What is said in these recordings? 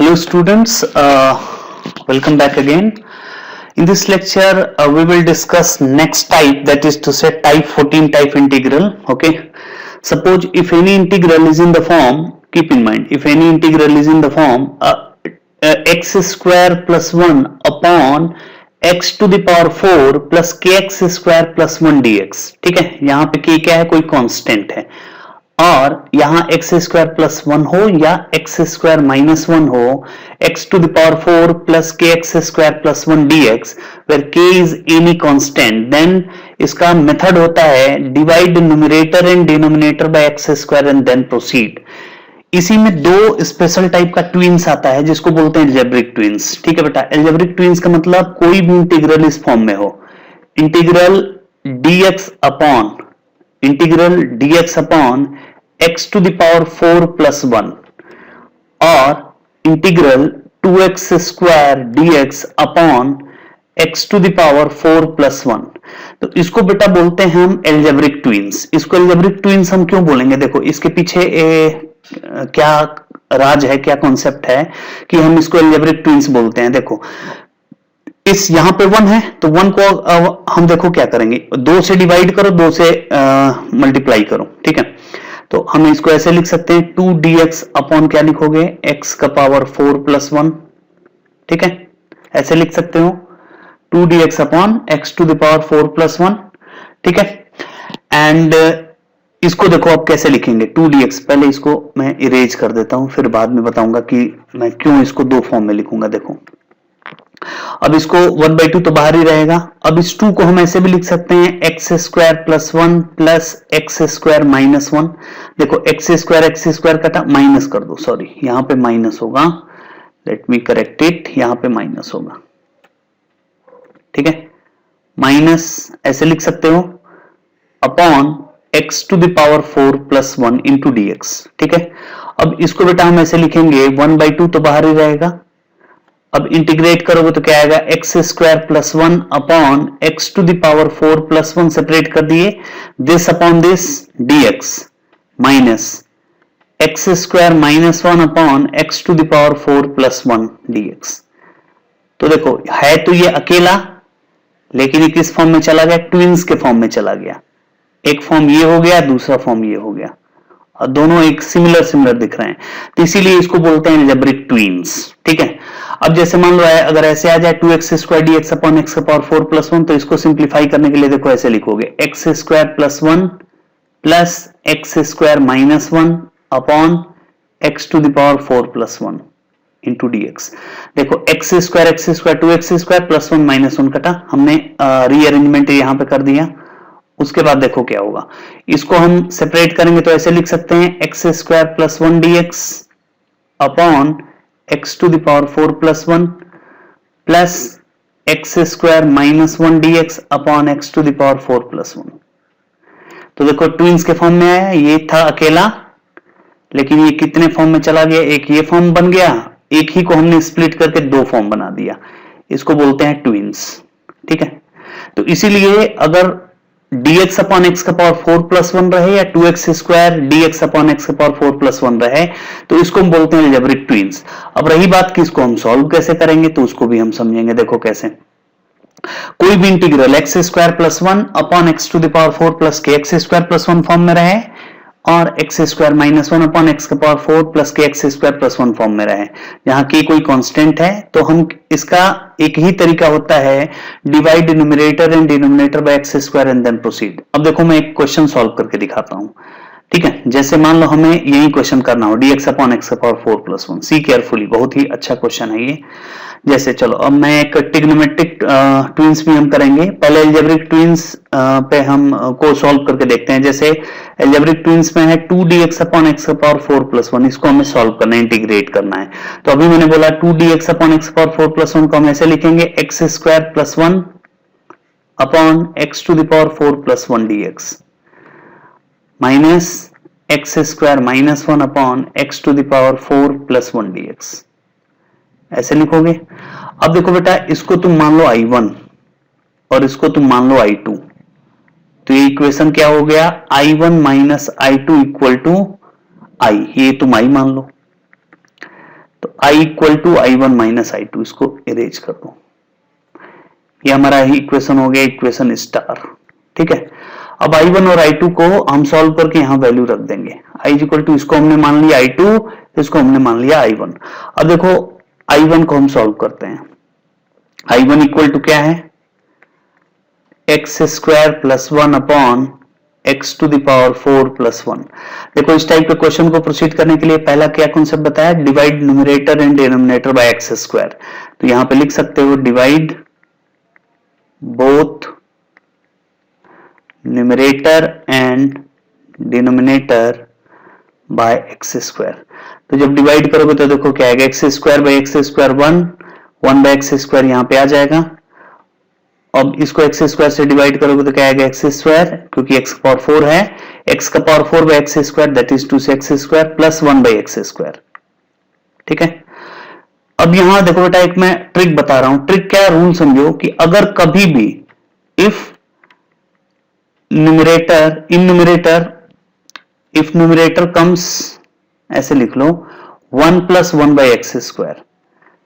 Hello students, welcome back again. In this lecture, we will discuss next type, that is to say type 14 type integral. Okay. Suppose if any integral is in the form, keep in mind, if any integral is in the form x square plus 1 upon x to the power 4 plus kx square plus 1 dx. ठीक है, यहाँ पे k क्या है, कोई constant है, और यहां एक्स स्क्वायर प्लस 1 हो या एक्स स्क्वायर माइनस 1 हो, x to the power 4 plus के x square plus 1 dx, where k is any constant, then इसका मेथड होता है divide numerator and denominator by x square and then proceed. इसी में दो स्पेशल टाइप का twins आता है जिसको बोलते हैं एल्जेब्रिक ट्विंस. ठीक है बेटा, एल्जेब्रिक ट्विंस का मतलब कोई भी इंटीग्रल इस फॉर्म में हो, integral dx upon x to the power 4 plus 1 और integral 2x square dx upon x to the power 4 plus 1. तो इसको बेटा बोलते हैं हम एल्जेब्रिक ट्विंस. इसको एल्जेब्रिक ट्विंस हम क्यों बोलेंगे, देखो इसके पीछे क्या राज है, क्या कॉन्सेप्ट है कि हम इसको एल्जेब्रिक ट्विंस बोलते हैं. देखो इस यहां पे 1 है तो 1 को हम देखो क्या करेंगे, 2 से डिवाइड करो, 2 से मल्टीप्लाई करो. ठीक है, तो हम इसको ऐसे लिख सकते हैं 2dx अपॉन क्या लिखोगे, x का पावर 4 प्लस 1. ठीक है, ऐसे लिख सकते हो 2dx upon x to the power 4 plus 1. ठीक है, एंड इसको देखो आप कैसे लिखेंगे 2dx. पहले इसको मैं इरेज कर देता हूं, फिर बाद में बताऊंगा कि मैं क्यों इसको दो फॉर्म में लिखूंगा. देखो अब इसको 1/2 तो बाहर ही रहेगा. अब इस 2 को हम ऐसे भी लिख सकते हैं X square plus 1 plus X square minus 1. देखो एक्स स्क्वायर कटा, माइनस कर दो, सॉरी यहां पे माइनस होगा, लेट मी करेक्ट इट, यहां पे माइनस होगा. ठीक है, माइनस ऐसे लिख सकते हो upon x to the power 4 plus 1 into dx. ठीक है, अब इसको बेटा हम ऐसे लिखेंगे 1/2 तो बाहर ही रहेगा. अब इंटीग्रेट करोगे तो क्या आएगा, x square plus 1 upon x to the power 4 plus 1 separate कर दिए, this upon this dx minus X square minus 1 upon x to the power 4 plus 1 dx. तो देखो है तो ये अकेला, लेकिन ये किस फॉर्म में चला गया, ट्विंस के फॉर्म में चला गया. एक फॉर्म ये हो गया, दूसरा फॉर्म ये हो गया, और दोनों एक सिमिलर दिख रहे हैं, तो इसीलिए इसको बोलते हैं एल्जेब्रिक ट्विंस. ठीक है, अब जैसे मान लो अगर ऐसे आ जाए 2x square dx upon x का पावर 4 प्लस 1, तो इसको सिंप्लीफाई करने के लिए देखो ऐसे लिखोगे x square plus 1 plus X square minus 1 upon x to the power 4 plus 1 into dx. देखो x square 2x square plus 1 minus 1 कटा, हमने रीअरेंजमेंट यहां पे कर दिया. उसके बाद देखो क्या होगा, इसको हम सेपरेट करेंगे तो ऐसे लिख सकते हैं X square plus 1 dx upon x to the power 4 plus 1 plus X square minus 1 dx upon x to the power 4 plus 1. तो देखो ट्विंस के फॉर्म में आया, ये था अकेला, लेकिन ये कितने फॉर्म में चला गया, एक ये फॉर्म बन गया, एक ही को हमने स्प्लिट करके दो फॉर्म बना दिया. इसको बोलते हैं ट्विंस. ठीक है, तो इसीलिए अगर dx अपॉन एक्स का पावर 4 प्लस 1 रहे या 2x square dx upon x का पावर 4 प्लस 1 रहे, तो इसको हम बोलते हैं एल्जेब्रिक ट्विंस. अब रही बात कि इसको हम सॉल्व कैसे करेंगे, तो उसको भी हम समझेंगे. देखो कैसे, कोई भी integral x square plus 1 upon x to the power 4 plus के एक्स स्क्वायर प्लस 1 फॉर्म में रहे, और X square minus 1 upon x का पावर 4 प्लस के एक्स स्क्वायर प्लस 1 फॉर्म में रहे, जहां की कोई कांस्टेंट है, तो हम इसका एक ही तरीका होता है divide numerator and denominator by x square and then proceed. अब देखो मैं एक क्वेश्चन सॉल्व करके दिखाता हूं. ठीक है, जैसे मान लो हमें यही क्वेश्चन करना हो dx अपॉन एक्स का पावर 4 प्लस 1. सी केयरफुली, बहुत ही अच्छा क्वेश्चन है ये. जैसे चलो अब मैं एक ट्रिग्नोमेट्रिक ट्विंस भी हम करेंगे. पहले एल्जेब्रिक ट्विंस पे हम को सॉल्व करके देखते हैं. जैसे एल्जेब्रिक ट्विंस में है 2dx अपॉन एक्स का पावर 4 प्लस 1, इसको हमें सॉल्व करना है, इंटीग्रेट करना है. तो अभी मैंने बोला 2dx अपॉन एक्स का पावर 4 प्लस 1 को हम ऐसे लिखेंगे X square plus 1 upon x to the power 4 plus 1 dx minus X square minus 1 upon x to the power 4 plus 1 dx. ऐसे लिखोगे. अब देखो बेटा, इसको तुम मान लो I1 और इसको तुम मान लो I2, तो ये इक्वेशन क्या हो गया, I1 minus I2 equal to I. ये तुम I मान लो. तो i equal to i1 minus i2, इसको इरेज कर दो। ये हमारा ही इक्वेशन हो गया, इक्वेशन स्टार। ठीक है, अब i1 और i2 को हम सॉल्व करके यहां वैल्यू रख देंगे। i इक्वल टू, इसको हमने मान लिया i2, इसको हमने मान लिया i1। अब देखो i1 को हम सॉल्व करते हैं। i1 इक्वल टू क्या है, X square plus 1 upon x to the power 4 plus 1। देखो इस टाइप के क्वेश्चन को प्रोसीड करने के लिए पहला क्या कॉन्सेप्ट बताया, divide numerator and denominator by x square. तो यहां पे लिख सकते हो divide both numerator and denominator by x square. तो जब डिवाइड करोगे तो देखो क्या आएगा, x square by x square 1 by x square यहां पे आ जाएगा। अब इसको एक्स स्क्वायर से डिवाइड करोगे तो क्या आएगा, एक्स स्क्वायर, क्योंकि एक्स का पावर 4 है, एक्स का power 4 by x square that is 2 से x square plus 1 by x square. ठीक है, अब यहां देखो बेटा एक मैं ट्रिक बता रहा हूं। ट्रिक क्या, रूल समझो कि अगर कभी भी इफ न्यूमरेटर कम्स, ऐसे लिख लो 1 प्लस 1 बाय एक्स स्क्वायर,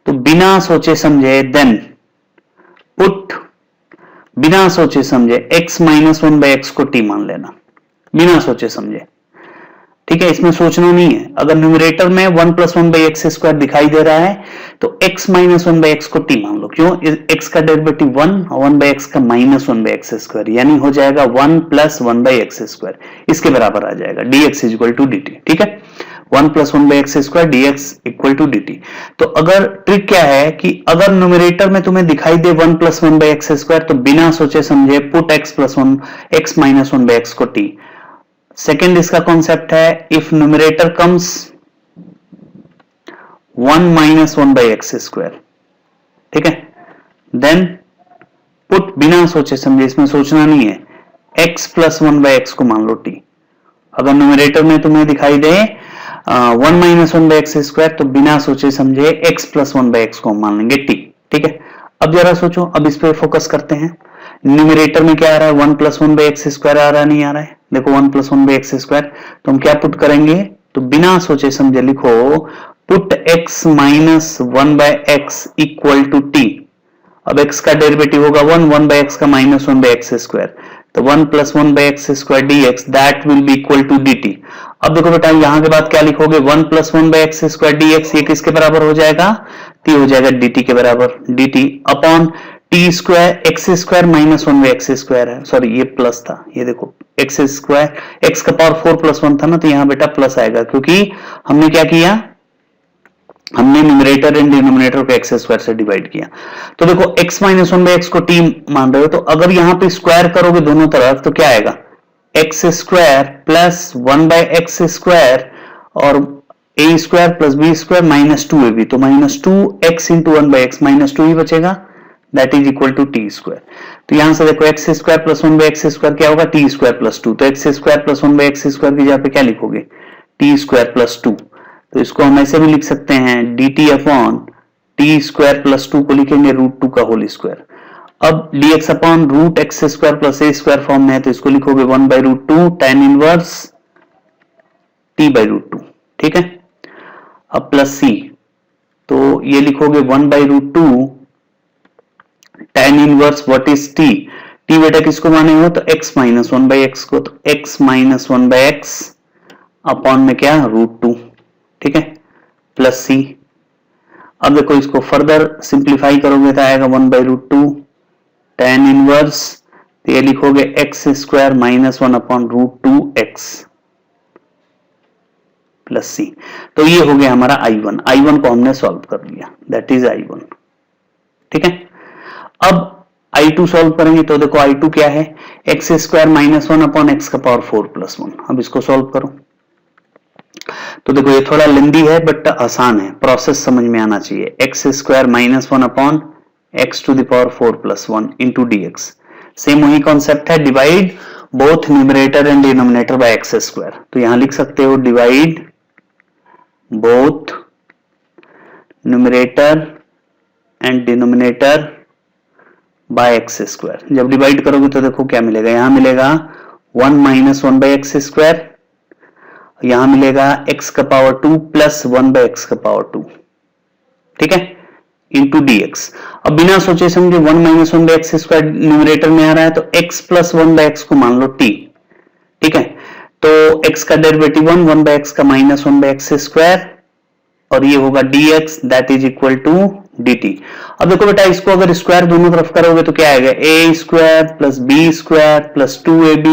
तो बिना सोचे समझे देन पुट, बिना सोचे समझे x माइनस 1 बाय एक्स को t मान लेना, बिना सोचे समझे। ठीक है, इसमें सोचना नहीं है। अगर न्यूमरेटर में 1 प्लस 1 बाई एक्स स्क्वायर दिखाई दे रहा है तो x माइनस 1 बाई एक्स को t मान लो। क्यों, x का डेरिवेटिव 1 और 1 बाई एक्स का माइनस 1 बाई एक्स स्क्वायर, यानी हो जाएगा 1 प्लस 1 बाई एक्स स्क्वायर, इसके बराबर आ जाएगा dx इक्वल टू dt। ठीक है, 1 plus 1 by x square dx equal to dt। तो अगर ट्रिक क्या है कि अगर न्यूमरेटर में तुम्हें दिखाई दे 1 प्लस 1 बाई एक्स स्क्वायर तो बिना सोचे समझे put x plus 1 x minus 1 by x को t। सेकेंड इसका कॉन्सेप्ट है, if numerator comes 1 minus 1 by x square, ठीक है, देन पुट, बिना सोचे समझे, इसमें सोचना नहीं है, x प्लस 1 बाई एक्स को मान लो t। अगर न्यूमरेटर में तुम्हें दिखाई दे 1 माइनस 1 बाई एक्स स्क्वायर तो बिना सोचे समझे x प्लस 1 बाई एक्स को मान लेंगे t। ठीक है, अब जरा सोचो, अब इस पे फोकस करते हैं। न्यूमरेटर में क्या आ रहा है, 1 प्लस 1 बाई एक्स स्क्वायर आ रहा है, नहीं आ रहा है। देखो 1 प्लस 1 बाई एक्स स्क्वायर, तो हम क्या पुट करेंगे, तो बिना सोचे समझे लिखो put x minus 1 by x equal to t। अब x का डेरिवेटिव होगा 1 बाई एक्स का माइनस 1 बाई एक्स स्क्वायर, तो 1 plus 1 by x square dx that will be equal to dt। अब देखो बेटा यहां के बाद क्या लिखोगे, 1 plus 1 by x square dx, ये किसके बराबर हो जाएगा, t हो जाएगा dt के बराबर, dt upon T square x square minus 1 by x square है, सॉरी ये प्लस था, ये देखो एक्स स्क्वायर, एक्स का पावर 4 प्लस 1 था ना, तो यहां बेटा प्लस आएगा, क्योंकि हमने क्या किया, हमने न्यूमरेटर एंड डिनोमिनेटर को एक्स स्क्वायर से डिवाइड किया। तो देखो x माइनस 1 बाई एक्स को t मान रहे हो, तो अगर यहां पे स्क्वायर करोगे दोनों तरफ तो क्या आएगा, x square plus 1 by x square और a square plus b square minus 2ab, तो minus 2x into 1 by x, minus 2 ही बचेगा, that is equal to t square. तो यहां से देखो x square plus 1 by x square क्या होगा, टी स्क्वायर प्लस 2, तो x square plus 1 by x square की जगह पे क्या लिखोगे, टी स्क्वायर प्लस 2। तो इसको हम ऐसे भी लिख सकते हैं, dt upon T square plus 2 को लिखेंगे रूट 2 का होल स्क्वायर। अब dx upon root x square plus a square form में है, तो इसको लिखोगे 1 by root 2 tan inverse t by root 2। ठीक है, अब प्लस c, तो ये लिखोगे 1 by root 2 tan inverse what is t, t बेटा किसको माने हो, तो x माइनस 1 बाई एक्स को, तो x minus 1 by x upon में क्या रूट 2। ठीक है, प्लस सी। अब देखो इसको फर्दर सिंप्लीफाई करोगे तो आएगा 1 बाई रूट 2 tan इनवर्स, तो ये लिखोगे x square minus 1 upon root 2 x plus c. तो ये हो गया हमारा I1 को हमने सॉल्व कर लिया, दैट इज I1। ठीक है, अब I2 सॉल्व करेंगे, तो देखो I2 क्या है, X square minus 1 upon x का पावर 4 प्लस 1। अब इसको सॉल्व करो, तो देखो ये थोड़ा लेंदी है बट आसान है, प्रोसेस समझ में आना चाहिए। X square minus 1 upon x to the power 4 plus 1 into D x, same वही कॉन्सेप्ट है, divide both numerator and denominator by x square. तो यहां लिख सकते हो divide both numerator and denominator by x square. जब डिवाइड करोगे तो देखो क्या मिलेगा, यहां मिलेगा 1 माइनस 1 बाई एक्स स्क्वायर, यहां मिलेगा x का पावर 2 प्लस 1 बाई एक्स का पावर 2। ठीक है, इंटू dx। अब बिना सोचे समझे 1 minus one by x square numerator में आ रहा है तो x plus one by x को मान लो t, ठीक है, तो x का डेरिवेटिव 1 बाई एक्स का minus one by x square और ये होगा dx that is equal to dt। अब देखो बेटा इसको अगर स्क्वायर दोनों तरफ करोगे तो क्या आएगा, a square plus b square plus 2ab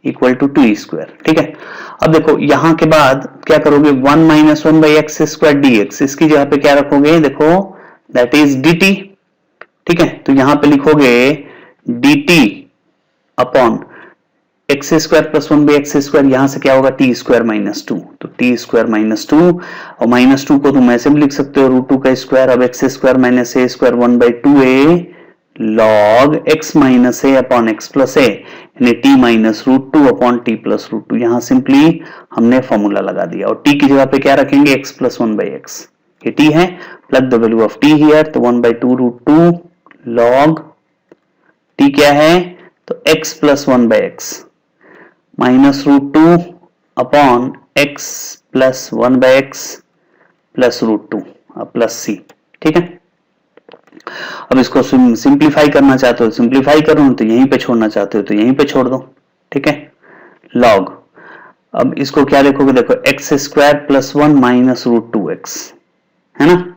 equal to 2 square, ठीक है। अब देखो यहां के बाद क्या करोगे, 1 minus one by x square dx, इसकी जगह पे क्या रखोगे, देखो दैट इज dt, ठीक है। तो यहां पे लिखोगे dt upon x square plus one by x square, यहां से क्या होगा टी स्क्वायर माइनस टू, तो टी स्क्वायर माइनस टू, और माइनस टू को तुम ऐसे भी लिख सकते हो रूट टू का स्क्वायर। अब x square minus a square 1 by 2a log x minus a upon x plus a, यानी t minus root two upon t plus root two. यहां सिंपली हमने फॉर्मूला लगा दिया और टी की जगह पे क्या रखेंगे, x plus one by x, ये टी है, plug the value of T here, तो 1 by 2 root two log t क्या है, तो x plus one by x minus root two upon x plus one by x plus root two plus c, ठीक है। अब इसको simplify करना चाहते हो सिंप्लीफाई करो, तो यहीं पे छोड़ना चाहते हो तो यहीं पे छोड़ दो, ठीक है, लॉग। अब इसको क्या लिखोगे, देखो x square plus one minus root two x, है ना,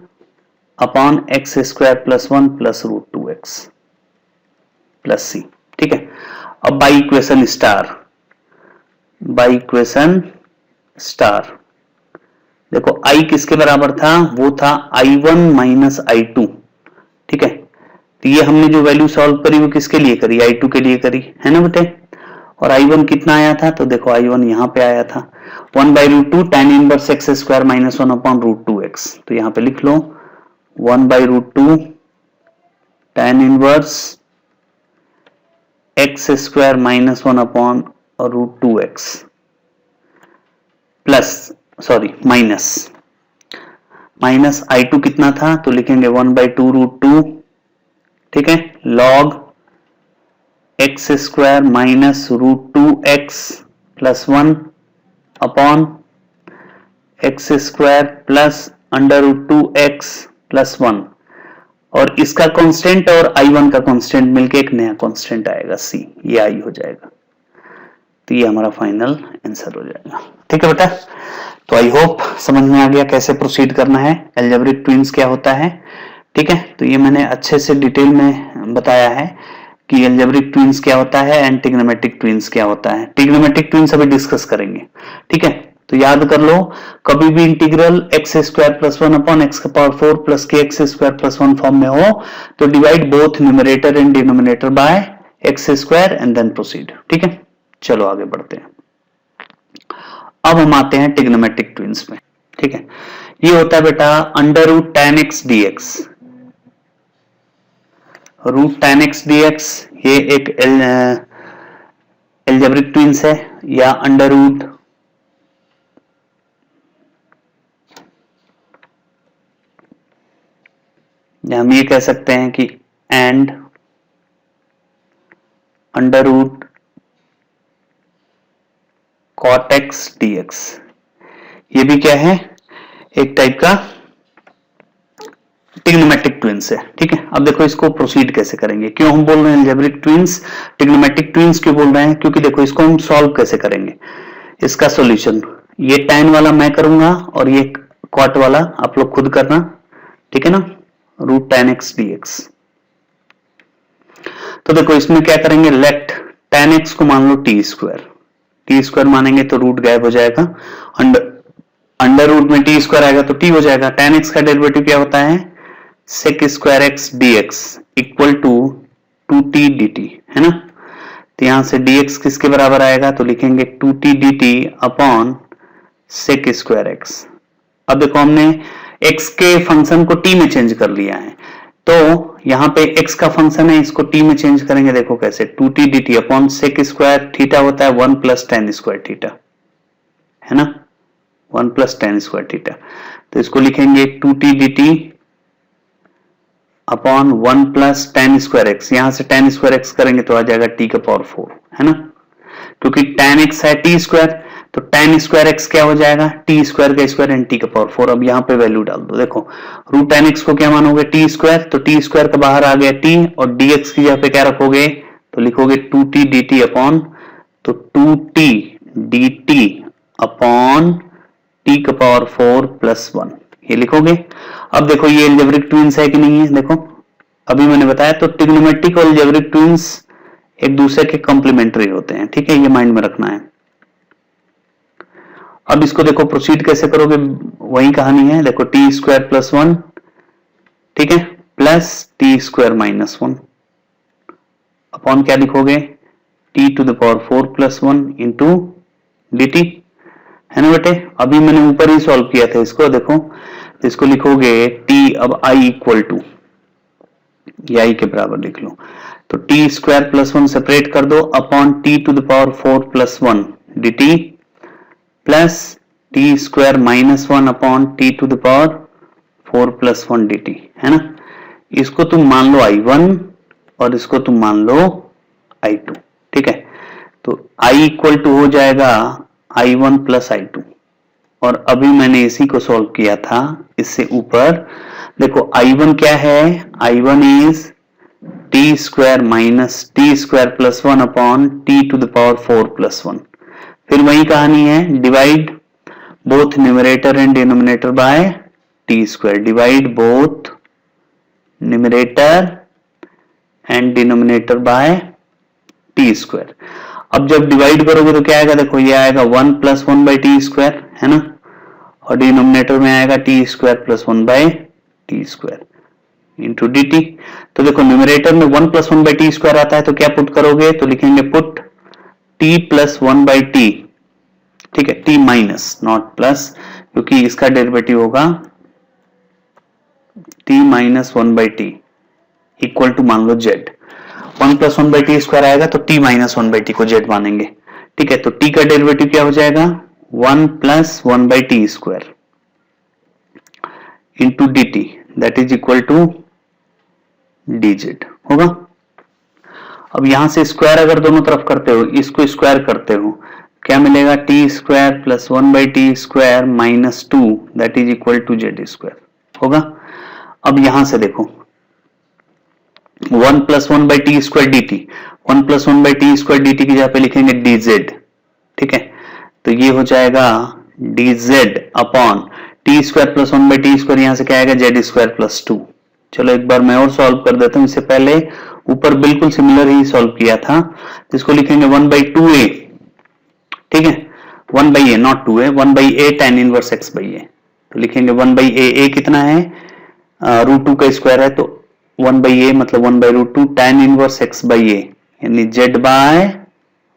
upon x square plus one plus root two x plus c, ठीक है। अब by equation star, by equation star, देखो i किसके बराबर था, वो था i1 माइनस i2, ठीक है। तो ये हमने जो वैल्यू सॉल्व करी वो किसके लिए करी, i2 के लिए करी, है ना बेटे। और i1 कितना आया था, तो देखो i1 यहां पे आया था 1 by root two tan inverse x square minus one upon root two x, तो यहां पे लिख लो 1 by root two tan inverse x square minus one upon root two x plus sorry minus i2 कितना था, तो लिखेंगे 1 बाई टू रूट टू, ठीक है, log x square minus root two x plus one upon x square plus under root two x plus one, और इसका constant और i1 का कांस्टेंट मिलके एक नया कांस्टेंट आएगा c, ये i हो जाएगा। तो ये हमारा फाइनल आंसर हो जाएगा, ठीक है बेटा। तो आई होप समझ में आ गया कैसे प्रोसीड करना है, अलजेब्रिक ट्विंस क्या होता है, ठीक है। तो ये मैंने अच्छे से डिटेल में बताया है कि अलजेब्रिक ट्विंस क्या होता है एंड ट्रिग्नोमेट्रिक ट्विंस क्या होता है। ट्रिग्नोमेट्रिक ट्विंस अभी डिस्कस करेंगे, ठीक है। तो याद कर लो, कभी भी integral x square plus one upon x का पावर 4 प्लस के x square plus one form में हो तो divide both numerator and denominator by x square and then proceed, ठीक है। चलो आगे बढ़ते हैं। अब हम आते हैं ट्रिग्नोमेट्रिक ट्विंस में, ठीक है। ये होता है बेटा under root tan x dx, root tan x dx ये एक अलजेब्रिक ट्विंस है, या अंडर रूट हम ये कह सकते हैं कि and under root cot x dx, ये भी क्या है, एक टाइप का ट्रिग्नोमेट्रिक ट्विंस है, ठीक है। अब देखो इसको प्रोसीड कैसे करेंगे, क्यों हम बोल रहे हैं अलजेब्रिक ट्विंस, ट्रिग्नोमेट्रिक ट्विंस क्यों बोल रहे हैं, क्योंकि देखो इसको हम सॉल्व कैसे करेंगे, इसका सॉल्यूशन ये tan वाला मैं करूंगा और ये cot वाला आप लोग खुद करना, ठीक है ना, रूट tan x dx। तो देखो इसमें क्या करेंगे, लेट tan x को मान लो टी स्क्वायर मानेंगे तो रूट गायब हो जाएगा, अंडर रूट में टी स्क्वायर आएगा तो टी हो जाएगा। tan x का डेरिवेटिव क्या होता है, sec square x dx equal to 2t dt, है ना। तो यहां से dx किसके बराबर आएगा, तो लिखेंगे 2t dt upon sec square x। अब देखो हमने x के फंक्शन को t में चेंज कर लिया है, तो यहां पे x का फंक्शन है, इसको t में चेंज करेंगे, देखो कैसे, 2t dt upon sec square theta होता है 1 प्लस tan स्क्वायर थीटा, है ना, 1 प्लस tan स्क्वायर थीटा। तो इसको लिखेंगे 2t dt upon 1 plus tan square x, यहां से tan स्क्वायर x करेंगे तो आ जाएगा t का पावर 4, है ना, क्योंकि tan x है t स्क्वायर, तो tan स्क्वायर एक्स क्या हो जाएगा, टी स्क्वायर का स्क्वायर एंड टी का पावर 4। अब यहाँ पे वैल्यू डाल दो, देखो रूट tan एक्स को क्या मानोगे, टी स्क्वायर, तो टी स्क्वायर का बाहर आ गया टी, और dx की जगह पे क्या रखोगे, तो लिखोगे 2t dt अपॉन, तो 2t dt अपॉन टी का पावर 4 प्लस 1, ये लिखोगे। अब देखो ये एल्जेब्रिक ट्विंस है कि नहीं है, देखो अभी मैंने बताया, तो ट्रिग्नोमेट्रिक और एल्जेब्रिक ट्विंस एक दूसरे के कॉम्प्लीमेंट्री होते हैं, ठीक है, ये माइंड में रखना है। अब इसको देखो प्रोसीड कैसे करोगे, वही कहानी है, देखो टी स्क्वायर प्लस 1, ठीक है, प्लस टी स्क्वायर माइनस 1 अपॉन क्या लिखोगे, t to the power 4 plus 1 into d t, है ना बेटे। अभी मैंने ऊपर ही सॉल्व किया था इसको, देखो इसको लिखोगे t, अब i इक्वल टू, ये i के बराबर लिख लो, तो टी स्क्वायर प्लस 1 सेपरेट कर दो upon t to the power 4 plus 1 d t, plus t square minus 1 upon t to the power 4 plus 1 d t, है ना। इसको तुम मान लो i1 और इसको तुम मान लो i2, ठीक है। तो i इक्वल टू हो जाएगा i1 प्लस i2, और अभी मैंने इसी को सॉल्व किया था इससे ऊपर, देखो i1 क्या है, i1 is t square minus t square plus 1 upon t to the power 4 plus 1। फिर वही कहानी है, divide both numerator and denominator by t square, divide both numerator and denominator by t square. अब जब divide करोगे तो क्या आएगा, देखो ये आएगा 1 प्लस 1 बाई टी स्क्वायर, है ना, और डिनोमिनेटर में आएगा T square plus 1 by t square into d T. तो देखो न्यूमरेटर में 1 प्लस 1 बाई टी स्क्वायर आता है, तो क्या पुट करोगे, तो लिखेंगे put T plus 1 by T, ठीक है, टी माइनस नॉट प्लस, क्योंकि इसका डेरिवेटिव होगा t minus 1 by t equal to मान लो z. 1 plus 1 by t square आएगा तो टी माइनस 1 बाई टी को जेड मानेंगे, ठीक है। तो टी का डेरिवेटिव क्या हो जाएगा, 1 plus 1 by t square into d t, that is equal to d z होगा। अब यहां से स्क्वायर अगर दोनों तरफ करते हो, इसको स्क्वायर करते हो, क्या मिलेगा, t square plus 1 by t square minus 2 that is equal to z square होगा। अब यहां से देखो 1 plus 1 by t square d t, 1 plus 1 by t square d t की जगह पे लिखेंगे डी जेड, ठीक है। तो ये हो जाएगा D Z upon T square plus 1 by t square, यहां से क्या आएगा, जेड स्क्वायर प्लस 2। चलो एक बार मैं और सॉल्व कर देता हूं, इससे पहले ऊपर बिल्कुल सिमिलर ही सॉल्व किया था, जिसको लिखेंगे 1 बाई 2a, ठीक है, 1 by a not 2a, 1 by a tan inverse x by a, तो लिखेंगे 1 बाई ए कितना है, रूट 2 का स्क्वायर है, तो 1 बाई ए मतलब 1 by root 2 tan inverse x by a, यानी z बाय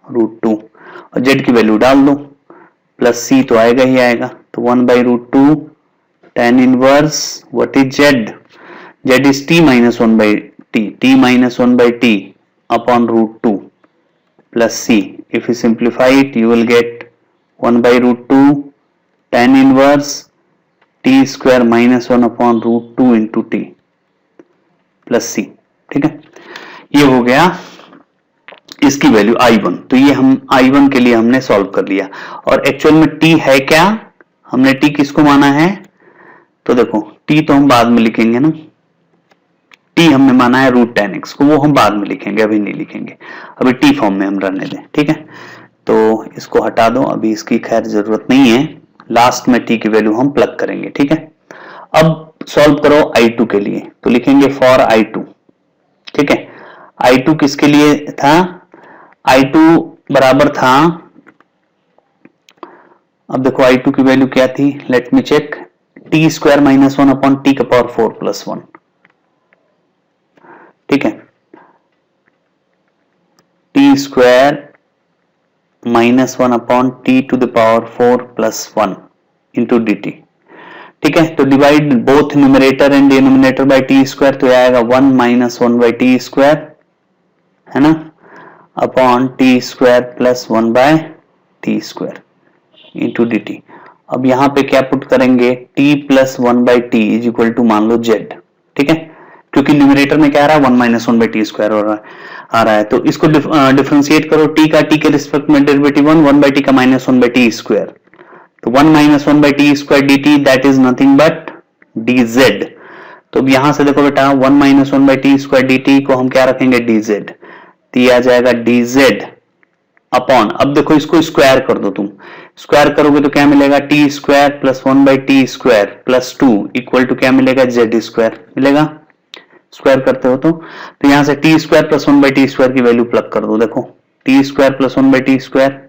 रूट 2, और z की वैल्यू डाल दो, प्लस c तो आएगा ही आएगा, तो 1 by root 2 tan inverse what is z is t minus 1 by t minus 1 by t upon root 2 plus c. If you simplify it, you will get 1 by root 2 tan inverse t square minus 1 upon root 2 into t plus c, ठीक है। ये हो गया इसकी value i1, तो ये हम i1 के लिए हमने सॉल्व कर लिया। और एक्चुअल में t है क्या, हमने t किसको माना है, तो देखो t तो हम बाद में लिखेंगे ना, t हमने माना है रूट tan x को, वो हम बाद में लिखेंगे, अभी नहीं लिखेंगे, अभी t फॉर्म में हम रहने दें, ठीक है। तो इसको हटा दो, अभी इसकी खैर जरूरत नहीं है, लास्ट में t की वैल्यू हम प्लग करेंगे, ठीक है। अब सॉल्व करो i2 के लिए, तो लिखेंगे फॉर i2, ठीक है। i2 किसके लिए था, i2 बराबर था, अब देखो i2 की वैल्यू क्या थी, let me check, t square minus 1 upon t का पावर 4 प्लस 1, ठीक है, t square minus 1 upon t to the power 4 plus 1 into d t, ठीक है। तो divide both numerator and denominator by t square, तो आएगा 1 माइनस 1 बाय टी स्क्वायर, है ना, upon T square plus 1 by t square into d T. अब यहां पे क्या पुट करेंगे, t plus 1 by t is equal to मान लो z, ठीक है, क्योंकि न्यूमरेटर में क्या आ रहा है, 1 माइनस 1 बाई टी स्क्वायर हो रहा है। आ रहा है, तो इसको डिफरेंशिएट करो, टी का टी के रिस्पेक्ट में डेरिवेटिव 1 बाई टी का माइनस 1 बाई टी स्क्वायर, तो 1 minus 1 by t square d t that is nothing but D Z. तो अब यहां से देखो बेटा 1 minus 1 by t square d T को हम क्या रखेंगे डी जेड, तो ये आ जाएगा डी जेड अपॉन, अब देखो इसको स्क्वायर कर दो, तुम स्क्वायर करोगे तो क्या मिलेगा t square plus 1 by t square plus 2 equal to क्या मिलेगा जेड स्क्वायर मिलेगा, स्क्वायर करते हो तो यहां से t square plus 1 by t square की वैल्यू प्लग कर दो, देखो T square plus 1 by t square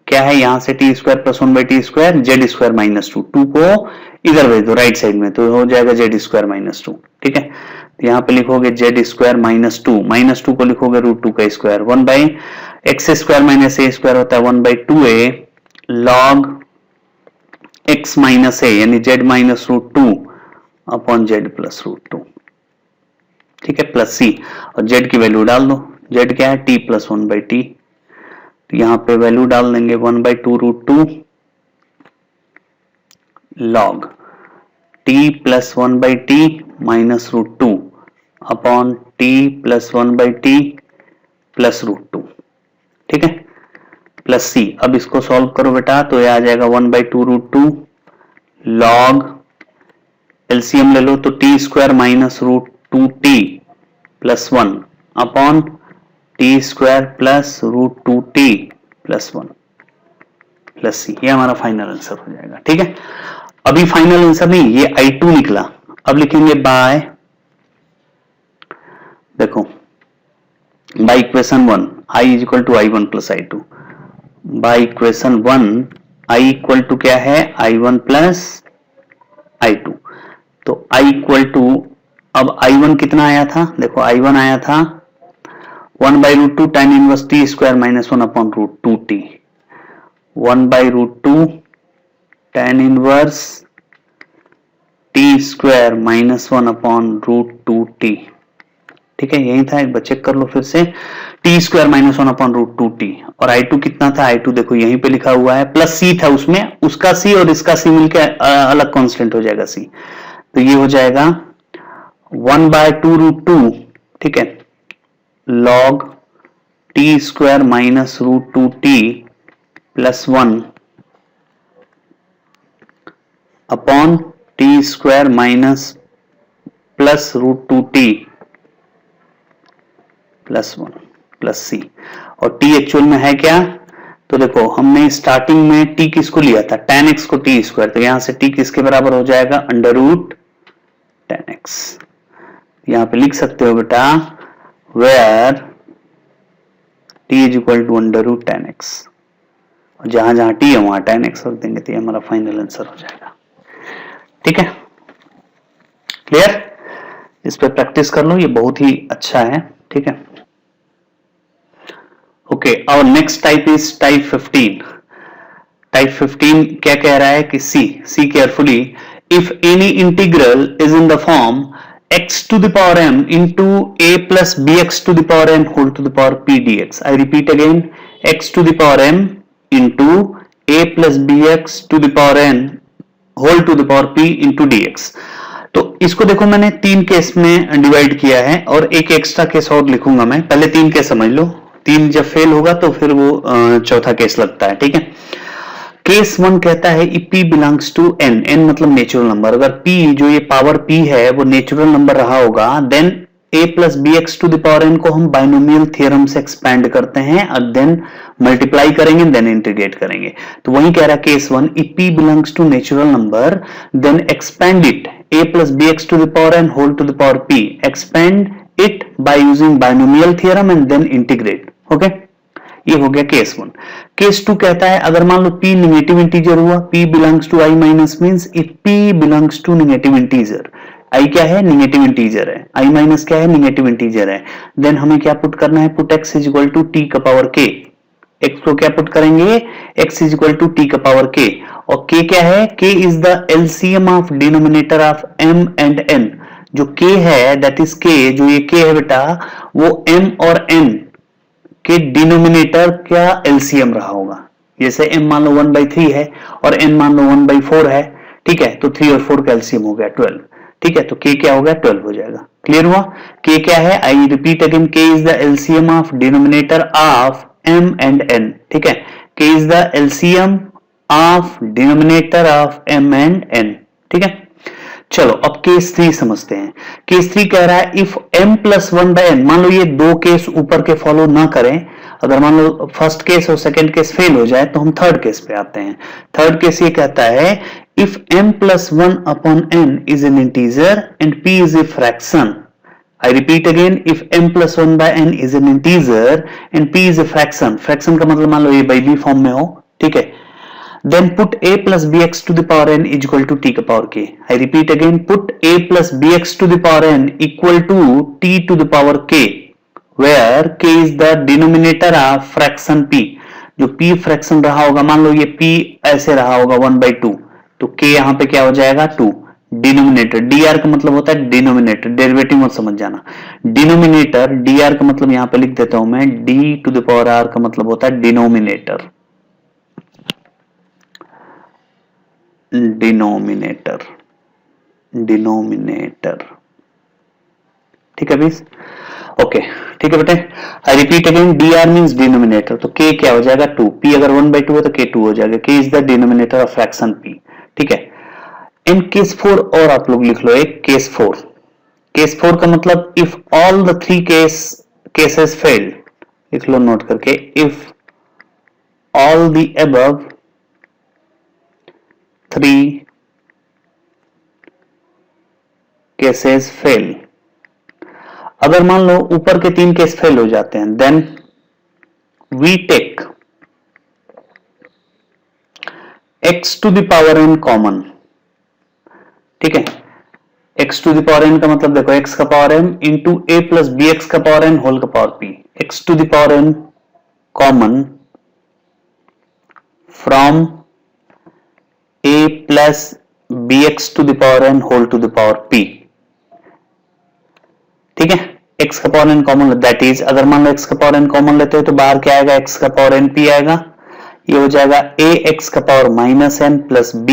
क्या है, यहां से t square plus 1 by t square Z square minus 2, 2 को इधर भेज दो राइट साइड में, तो हो जाएगा जेड स्क्वायर माइनस 2, ठीक है। तो यहाँ पे लिखोगे जेड स्क्वायर माइनस टू को लिखोगे रूट 2 का square, 1 by x square minus a square होता है 1 by 2a log x minus a यानी z minus root 2 upon z plus root 2, ठीक है, प्लस सी, और जेड की वैल्यू डाल दो, जेड क्या है टी प्लस 1 बाई टी, तो यहां पे वैल्यू डाल देंगे 1 by 2 root 2 log t plus 1 by t minus root 2 upon t plus 1 by t plus root 2, ठीक है, प्लस सी। अब इसको सॉल्व करो बेटा, तो ये आ जाएगा 1 बाई 2 रूट 2 लॉग एलसीएम ले लो तो t square minus root 2 t plus 1 upon T square plus root 2 t plus 1 plus c, ये हमारा फाइनल आंसर हो जाएगा, ठीक है। अभी फाइनल आंसर नहीं, ये I2 निकला, अब लिखेंगे बाय, देखो by equation 1 I is equal to I1 plus I2, by equation 1 I equal to क्या है I1 प्लस I2, तो I इक्वल टू, अब I1 कितना आया था, देखो I1 आया था 1 by root 2 tan inverse t square minus 1 upon root 2 t, 1 by root 2 tan inverse t square minus 1 upon root 2 t, ठीक है, यही था, एक बार चेक कर लो फिर से, t square minus 1 upon root 2 t, और I2 कितना था, I2 देखो यहीं पे लिखा हुआ है, प्लस सी था उसमें, उसका सी और इसका सी मिलकर अलग कांस्टेंट हो जाएगा सी, तो ये हो जाएगा 1 बाय 2 रूट 2, ठीक है, log t square minus root 2 t plus 1 upon T square minus plus root 2 t plus 1 plus c, और टी एक्चुअल में है क्या, तो देखो हमने स्टार्टिंग में टी किसको लिया था tan x को टी स्क्वायर, तो यहां से टी किसके बराबर हो जाएगा अंडर रूट tan x, यहां पे लिख सकते हो बेटा where t is equal to under root tan x, और जहां जहां t है वहां tan x रख देंगे, तो ये हमारा फाइनल आंसर हो जाएगा, ठीक है, क्लियर। इस पे प्रैक्टिस कर लो, ये बहुत ही अच्छा है, ठीक है। ओके, और next type is type 15। Type 15 क्या कह रहा है कि see carefully, if any integral is in the form x to the power m into a plus bx to the power n whole to the power p dx. I repeat again, x to the power m into a plus bx to the power n whole to the power p into dx. तो इसको देखो मैंने 3 case में divide किया है, और एक extra case और लिखूंगा मैं, पहले 3 केस समझ लो, 3 जब फेल होगा तो फिर वो चौथा केस लगता है, ठीक है। केस 1 कहता है if p belongs to n, n मतलब नेचुरल नंबर, अगर p जो ये पावर p है वो नेचुरल नंबर रहा होगा, then a plus b x to the power n को हम बाइनोमियल थ्योरम से एक्सपैंड करते हैं, और देन मल्टीप्लाई करेंगे, देन इंटीग्रेट करेंगे। तो वही कह रहा है case 1, if p belongs to natural number then expand it a plus b x to the power n whole to the power p, expand it by using binomial theorem and then integrate, okay, ये हो गया case 1। Case 2 कहता है अगर मान लो p negative integer हुआ, p belongs to i minus means if p belongs to negative integer, i क्या है नेगेटिव इंटीजर है, i माइनस क्या है नेगेटिव इंटीजर है, देन हमें क्या पुट करना है, put x is equal to t का पावर k, x को क्या पुट करेंगे x is equal to t का पावर k, और k क्या है, k is the LCM of denominator of m and n, जो k है दैट इज k, जो ये k है बेटा वो m और n के डिनोमिनेटर क्या एलसीएम रहा होगा, जैसे m मान लो 1/3 है और n मान लो 1/4 है, ठीक है, तो 3 और 4 का एलसीएम हो गया 12, ठीक है, तो k क्या हो गया 12 हो जाएगा। क्लियर हुआ? k क्या है? I repeat again, k is the LCM of denominator of m and n। ठीक है, k is the LCM of denominator of m and n। ठीक है, चलो अब केस 3 समझते हैं। केस 3 कह रहा है if m plus 1 by n, मान लो ये दो केस ऊपर के फॉलो ना करें, अगर मान लो फर्स्ट केस और सेकंड केस फेल हो जाए तो हम थर्ड केस पे आते हैं। थर्ड केस ये कहता है if m plus 1 upon n is an integer and p is a fraction. I repeat again, if m plus 1 by n is an integer and p is a fraction, fraction का मतलब मान लो ये by b form में हो, ठीक है, then put a plus bx to the power n is equal to t का power k। I repeat again, put a plus bx to the power n equal to t to the power k, where k is the denominator of fraction p। जो p fraction रहा होगा, मान लो ये p ऐसे रहा होगा 1/2, तो k यहाँ पे क्या हो जाएगा 2। डिनोमिनेटर, dr का मतलब होता है डिनोमिनेटर, डेरिवेटिव मत समझ जाना। डिनोमिनेटर, dr का मतलब यहां पे लिख देता हूं मैं, d to the power r का मतलब होता है डिनोमिनेटर। डिनोमिनेटर, डिनोमिनेटर, ठीक है बीस, ओके, ठीक है बेटे। I repeat again, dr means denominator, तो k क्या हो जाएगा 2, p अगर 1/2 है तो k 2 हो जाएगा। k is the denominator of fraction p। ठीक है, इन केस 4 और आप लोग लिख लो एक केस 4। केस 4 का मतलब if all the 3 cases failed, लिख लो नोट करके, if all the above 3 cases fail. अगर मान लो ऊपर के 3 केस फेल हो जाते हैं, then we take x to the power n common. ठीक है, x to the power n का मतलब देखो, x का power m into a plus b x का पावर n होल का power p। x to the power n common from a plus b x to the power n whole to the power p। ठीक है, x का power n common, that is अगर मान लो x का power n common लेते हो तो बाहर क्या आएगा, x का पावर n p आएगा। ये हो जाएगा a x का power minus n plus b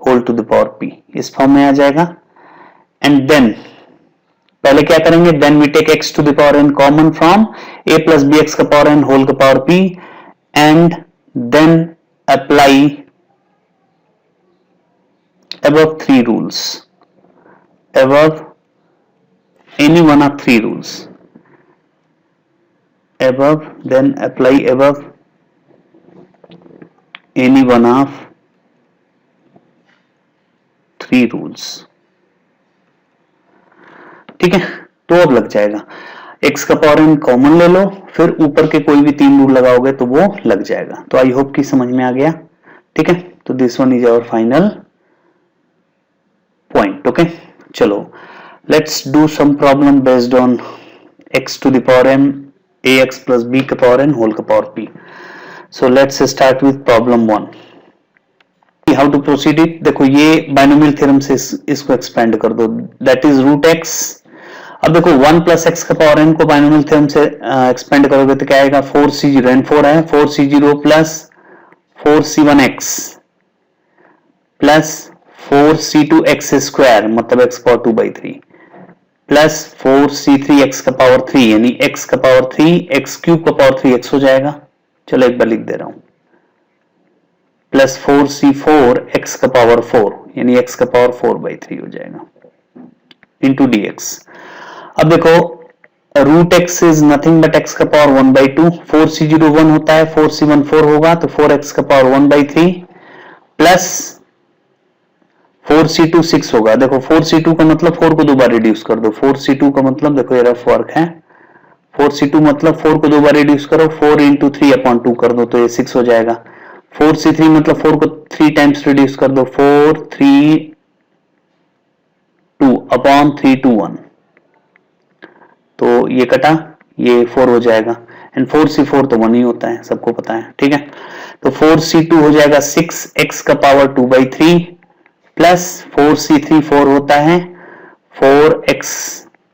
whole to the power p, इस फॉर्म में आ जाएगा। एंड देन पहले क्या करेंगे, then we take x to the power n common from a plus b x का पावर n होल का power p and then apply above 3 rules, above any one of 3 rules, above, then apply above any one of 3 rules। ठीक है, तो अब लग जाएगा, x का power n common ले लो, फिर ऊपर के कोई भी 3 रूल लगाओगे तो वो लग जाएगा। तो आई होप कि समझ में आ गया। ठीक है, तो this one is our final point. Okay, चलो let's do some problem based on x to the power m ax plus b का पावर n होल का power p। So let's start with problem 1। How to proceed it, देखो ये binomial theorem से इसको expand कर दो, that is root x। अब देखो 1 प्लस एक्स का पावर n को बाइनोमियल थ्योरम से एक्सपेंड करोगे तो क्या आएगा, 4c0 n 4 है, 4c0 plus 4c1x plus 4c2x square मतलब x पावर 2/3 प्लस 4c3x का पावर 3 यानी x का पावर 3 x क्यूब का पावर 3x हो जाएगा। चलो एक बार लिख दे रहा हूं, प्लस 4c4x का पावर 4 यानी x का पावर 4/3 हो जाएगा इंटू dx। अब देखो root x is nothing but x का पावर 1/2, 4c0 1 होता है, 4c1 4 होगा तो 4x का पावर 1/3 प्लस 4c2 6 होगा। देखो 4c2 का मतलब 4 को 2 बार रिड्यूस कर दो, 4c2 का मतलब देखो ये रफ वर्क है, 4c2 मतलब 4 को 2 बार रिड्यूस करो, 4 इंटू 3/2 कर दो तो ये 6 हो जाएगा। 4c3 मतलब 4 को 3 टाइम्स रिड्यूस कर दो, 4 3 2/3 2 1, तो ये कटा, ये 4 हो जाएगा एंड 4c4 तो 1 ही होता है, सबको पता है। ठीक है, तो 4c2 हो जाएगा 6x का पावर 2/3 प्लस 4c3 4 होता है, 4x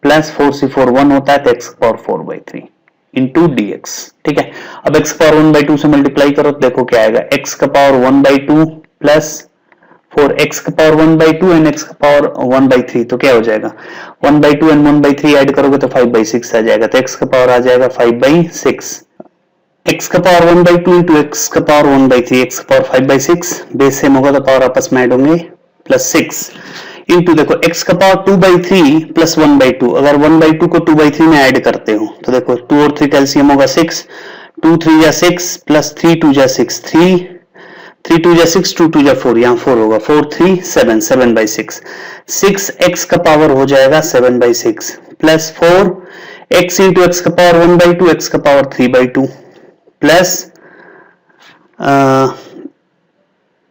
प्लस 4c4 1 होता है तो x का पावर 4/3 इंटू dx। ठीक है, अब x का पावर 1/2 से मल्टीप्लाई करो तो देखो क्या आएगा, x का पावर 1/2 प्लस फोर एक्स का पावर 1/2 एंड एक्स का पावर 1/3, तो क्या हो जाएगा 1/2 एंड 1/3 ऐड करोगे तो 5/6 आ जाएगा, तो एक्स का पावर आ जाएगा 5/6। एक्स का पावर 1/2 इंटू एक्स का पावर 1/3, एक्स का पावर 5/6, बेस सेम होगा तो पावर आपस में ऐड होंगे +6 इंटू देखो एक्स का पावर 2/3 प्लस 1/2, अगर 1/2 को 2/3 में ऐड करते हो तो देखो 2 और 3 कैल्सियम होगा 6, 2 3 जा 6 प्लस 3 2 जा 6, 3 2 जा 6, 2 2 जा 4, यहाँ 4 होगा, 4 3 7, 7/6, 6 एक्स का पावर हो जाएगा 7/6 प्लस 4 एक्स इंटू एक्स का पावर 1/2, एक्स का पावर 3/2 प्लस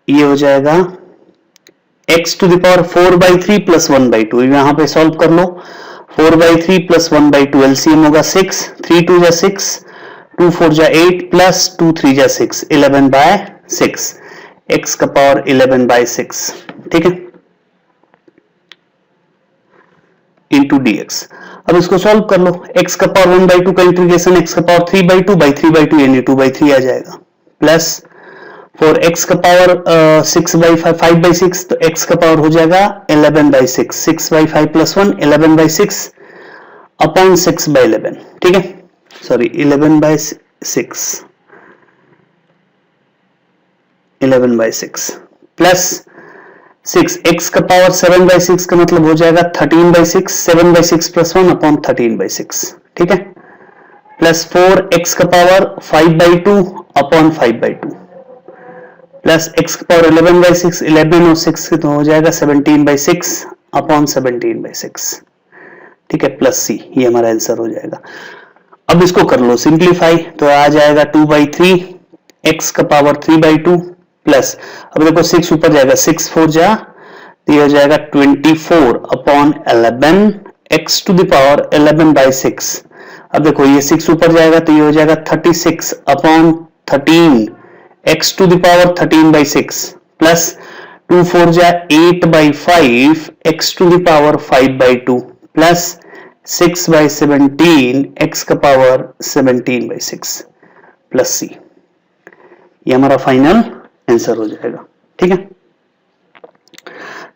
ये हो जाएगा x to the power 4/3 plus 1/2, यहां पे सॉल्व कर लो, 4/3 प्लस 1/2 एलसीएम होगा 6, 3 2 जा 6, 2 4 जा 8 प्लस 2 3 जा 6, 11/6, x का पावर 11/6, ठीक है, इंटू dx। अब इसको सॉल्व कर लो, x का पावर 1/2 का इंटीग्रेशन x का पावर 3/2 बाई 3/2 यानी 2/3 आ जाएगा, प्लस 4x का पावर 5/6, तो x का पावर हो जाएगा 11/6, 6/5 प्लस 1 11/6 अपॉन 6/11, ठीक है, सॉरी 11/6 प्लस 6 x का पावर 7/6 का मतलब हो जाएगा 13/6, 7/6 प्लस 1 अपॉन 13/6, ठीक है, प्लस 4x का पावर 5/2 अपॉन 5/2 प्लस x का पावर 11/6, 11 और 6 तो हो जाएगा 17/6 अपॉन 17/6, ठीक है, प्लस c, ये हमारा आंसर हो जाएगा। अब इसको कर लो सिंप्लीफाई, तो आ जाएगा 2/3 x का पावर 3/2 प्लस, अब देखो 6 ऊपर जाएगा, 6 4 जा, तो ये हो जाएगा 24 upon 11 x to the power 11/6, अब देखो ये 6 ऊपर जाएगा तो ये हो जाएगा 36 upon 13 x to the power 13/6 plus 2 4 जा 8/5 x to the power 5/2 plus 6/17 x का पावर 17/6 प्लस c, ये हमारा फाइनल आंसर हो जाएगा, ठीक है,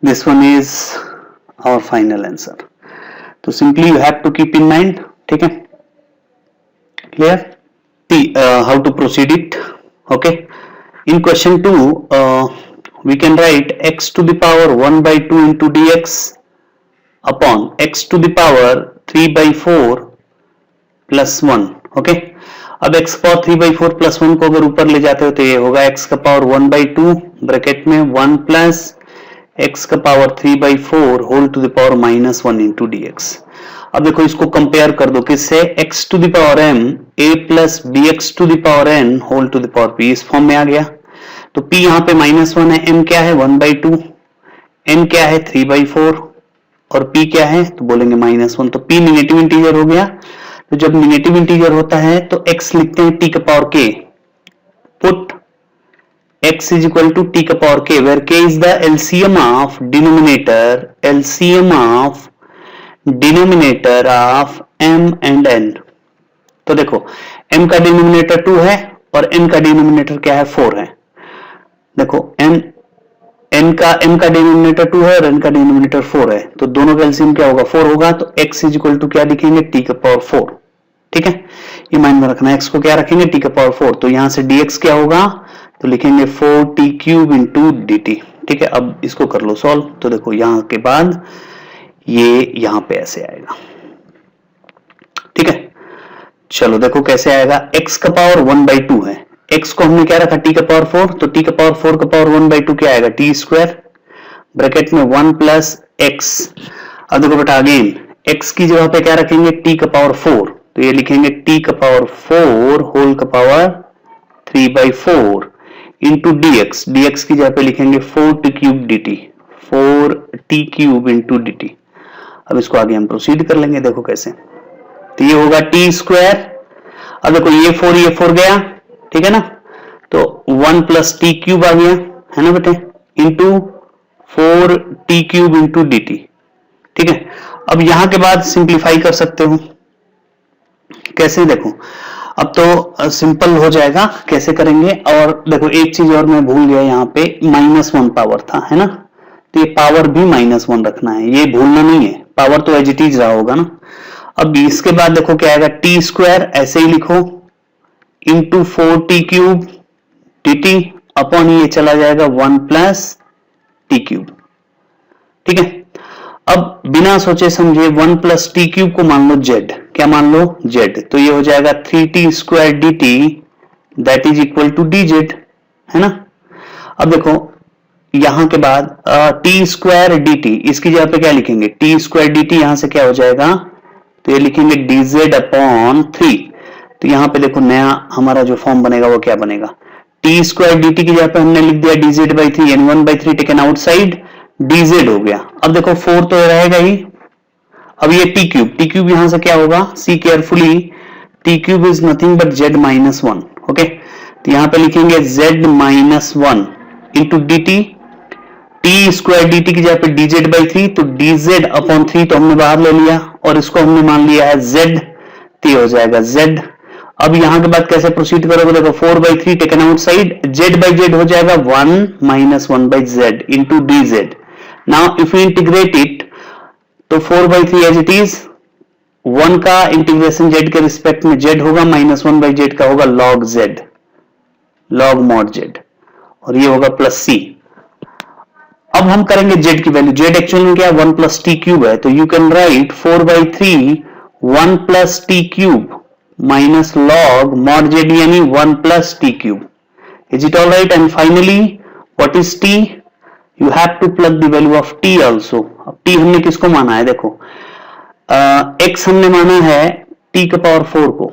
this one is our final answer. तो simply you have to keep in mind, ठीक है, clear, how to proceed it, okay. In question 2, we can write x to the power 1/2 into dx upon x to the power 3/4 plus 1, okay? अब x का power 3/4 plus 1 को अगर ऊपर ले जाते हो तो ये होगा x का पावर 1/2 ब्रैकेट में 1 प्लस x का power 3/4 whole to the power -1 into dx। अब देखो इसको कंपेयर कर दो किससे, x to the power m a plus bx to the power n whole to the power p, इस फॉर्म में आ गया, तो p यहाँ पे -1 है, m क्या है 1/2, n क्या है 3/4 और p क्या है तो बोलेंगे -1, तो p नेगेटिव इंटीजर हो गया, तो जब नेगेटिव इंटीजर होता है तो x लिखते हैं t का power k, put x is equal to t का power k, where k is the LCM of denominator of m and n। तो देखो m का डिनोमिनेटर 2 है और n का डिनोमिनेटर क्या है 4 है, देखो m का डिनोमिनेटर 2 है और n का डिनोमिनेटर 4 है, तो दोनों का एलसीएम क्या होगा 4 होगा, तो x इज इक्वल टू क्या लिखेंगे t का पावर 4, ठीक है, ये माइंड में रखना, x को क्या रखेंगे t का पावर 4, तो यहां से dx क्या होगा तो लिखेंगे 4t³ इंटू dt, ठीक है। अब इसको कर लो सॉल्व, तो देखो यहां के बाद ये यहां पे ऐसे आएगा, ठीक है, चलो देखो कैसे आएगा, x का पावर 1/2 है, x को हमने क्या रखा t का पावर 4, तो t का पावर 4 का पावर 1/2 क्या आएगा t² ब्रैकेट में 1 प्लस x। अब देखो बेटा अगेन x की जगह पे क्या रखेंगे t का पावर 4, तो ये लिखेंगे t का पावर 4 होल का पावर 3/4 इंटू dx, dx की जगह पे लिखेंगे 4t³ dt, 4t³ into dt। अब इसको आगे हम प्रोसीड कर लेंगे, देखो कैसे, तो ये होगा t², अब देखो ये 4 गया, ठीक है ना, तो 1 प्लस t³ आ गया है ना बेटे, इंटू 4t³ इंटू dt, ठीक है। अब यहां के बाद सिंप्लीफाई कर सकते हो, कैसे देखो, अब तो सिंपल हो जाएगा, कैसे करेंगे। और देखो एक चीज और मैं भूल गया, यहाँ पे -1 पावर था, है ना, तो ये पावर भी -1 रखना है, ये भूलना नहीं है, पावर तो एज इट इज रहा होगा ना। अब इसके बाद देखो क्या आएगा, टी स्क्वायर ऐसे ही लिखो इंटू 4t³ dt अपॉन ये चला जाएगा 1 प्लस t³। ठीक है, अब बिना सोचे समझे 1 प्लस t³ को मान लो z, क्या मान लो z, तो ये हो जाएगा 3t² dt that is equal to dz, है ना। अब देखो यहां के बाद t² dt, इसकी जगह पे क्या लिखेंगे, t² dt, यहां से क्या हो जाएगा, तो ये लिखेंगे dz अपॉन 3। तो यहां पे देखो नया हमारा जो फॉर्म बनेगा वो क्या बनेगा, t² dt की जगह पे हमने लिख दिया dz/3, यानी 1/3 टेकन आउटसाइड, dz हो गया। अब देखो 4 तो रहेगा ही, अब ये t³ यहां से क्या होगा, see carefully, t³ is nothing but z-1, okay. तो यहां पे लिखेंगे z-1 into dt, t² dt की जगह पे dz/3, तो dz अपॉन 3 तो हमने बाहर ले लिया और इसको हमने मान लिया है z, तो हो जाएगा z। अब यहां के बाद कैसे प्रोसीड करोगे, देखो 4/3 टेकन आउटसाइड, z/z हो जाएगा 1 - 1/z into dz। Now if you integrate it, तो 4/3 एज इट इज, 1 का इंटीग्रेशन z के रिस्पेक्ट में z होगा, -1/z का होगा log z, log mod z, और ये होगा प्लस c। अब हम करेंगे z की वैल्यू, z एक्चुअल में क्या है, 1 प्लस t³ है, तो you can write 4/3 1 plus t³ minus log mod z यानी 1 plus t³। Is it all right? And finally what is t, you have to plug the value of t also. अब t हमने किसको माना है, देखो x हमने माना है t⁴ को,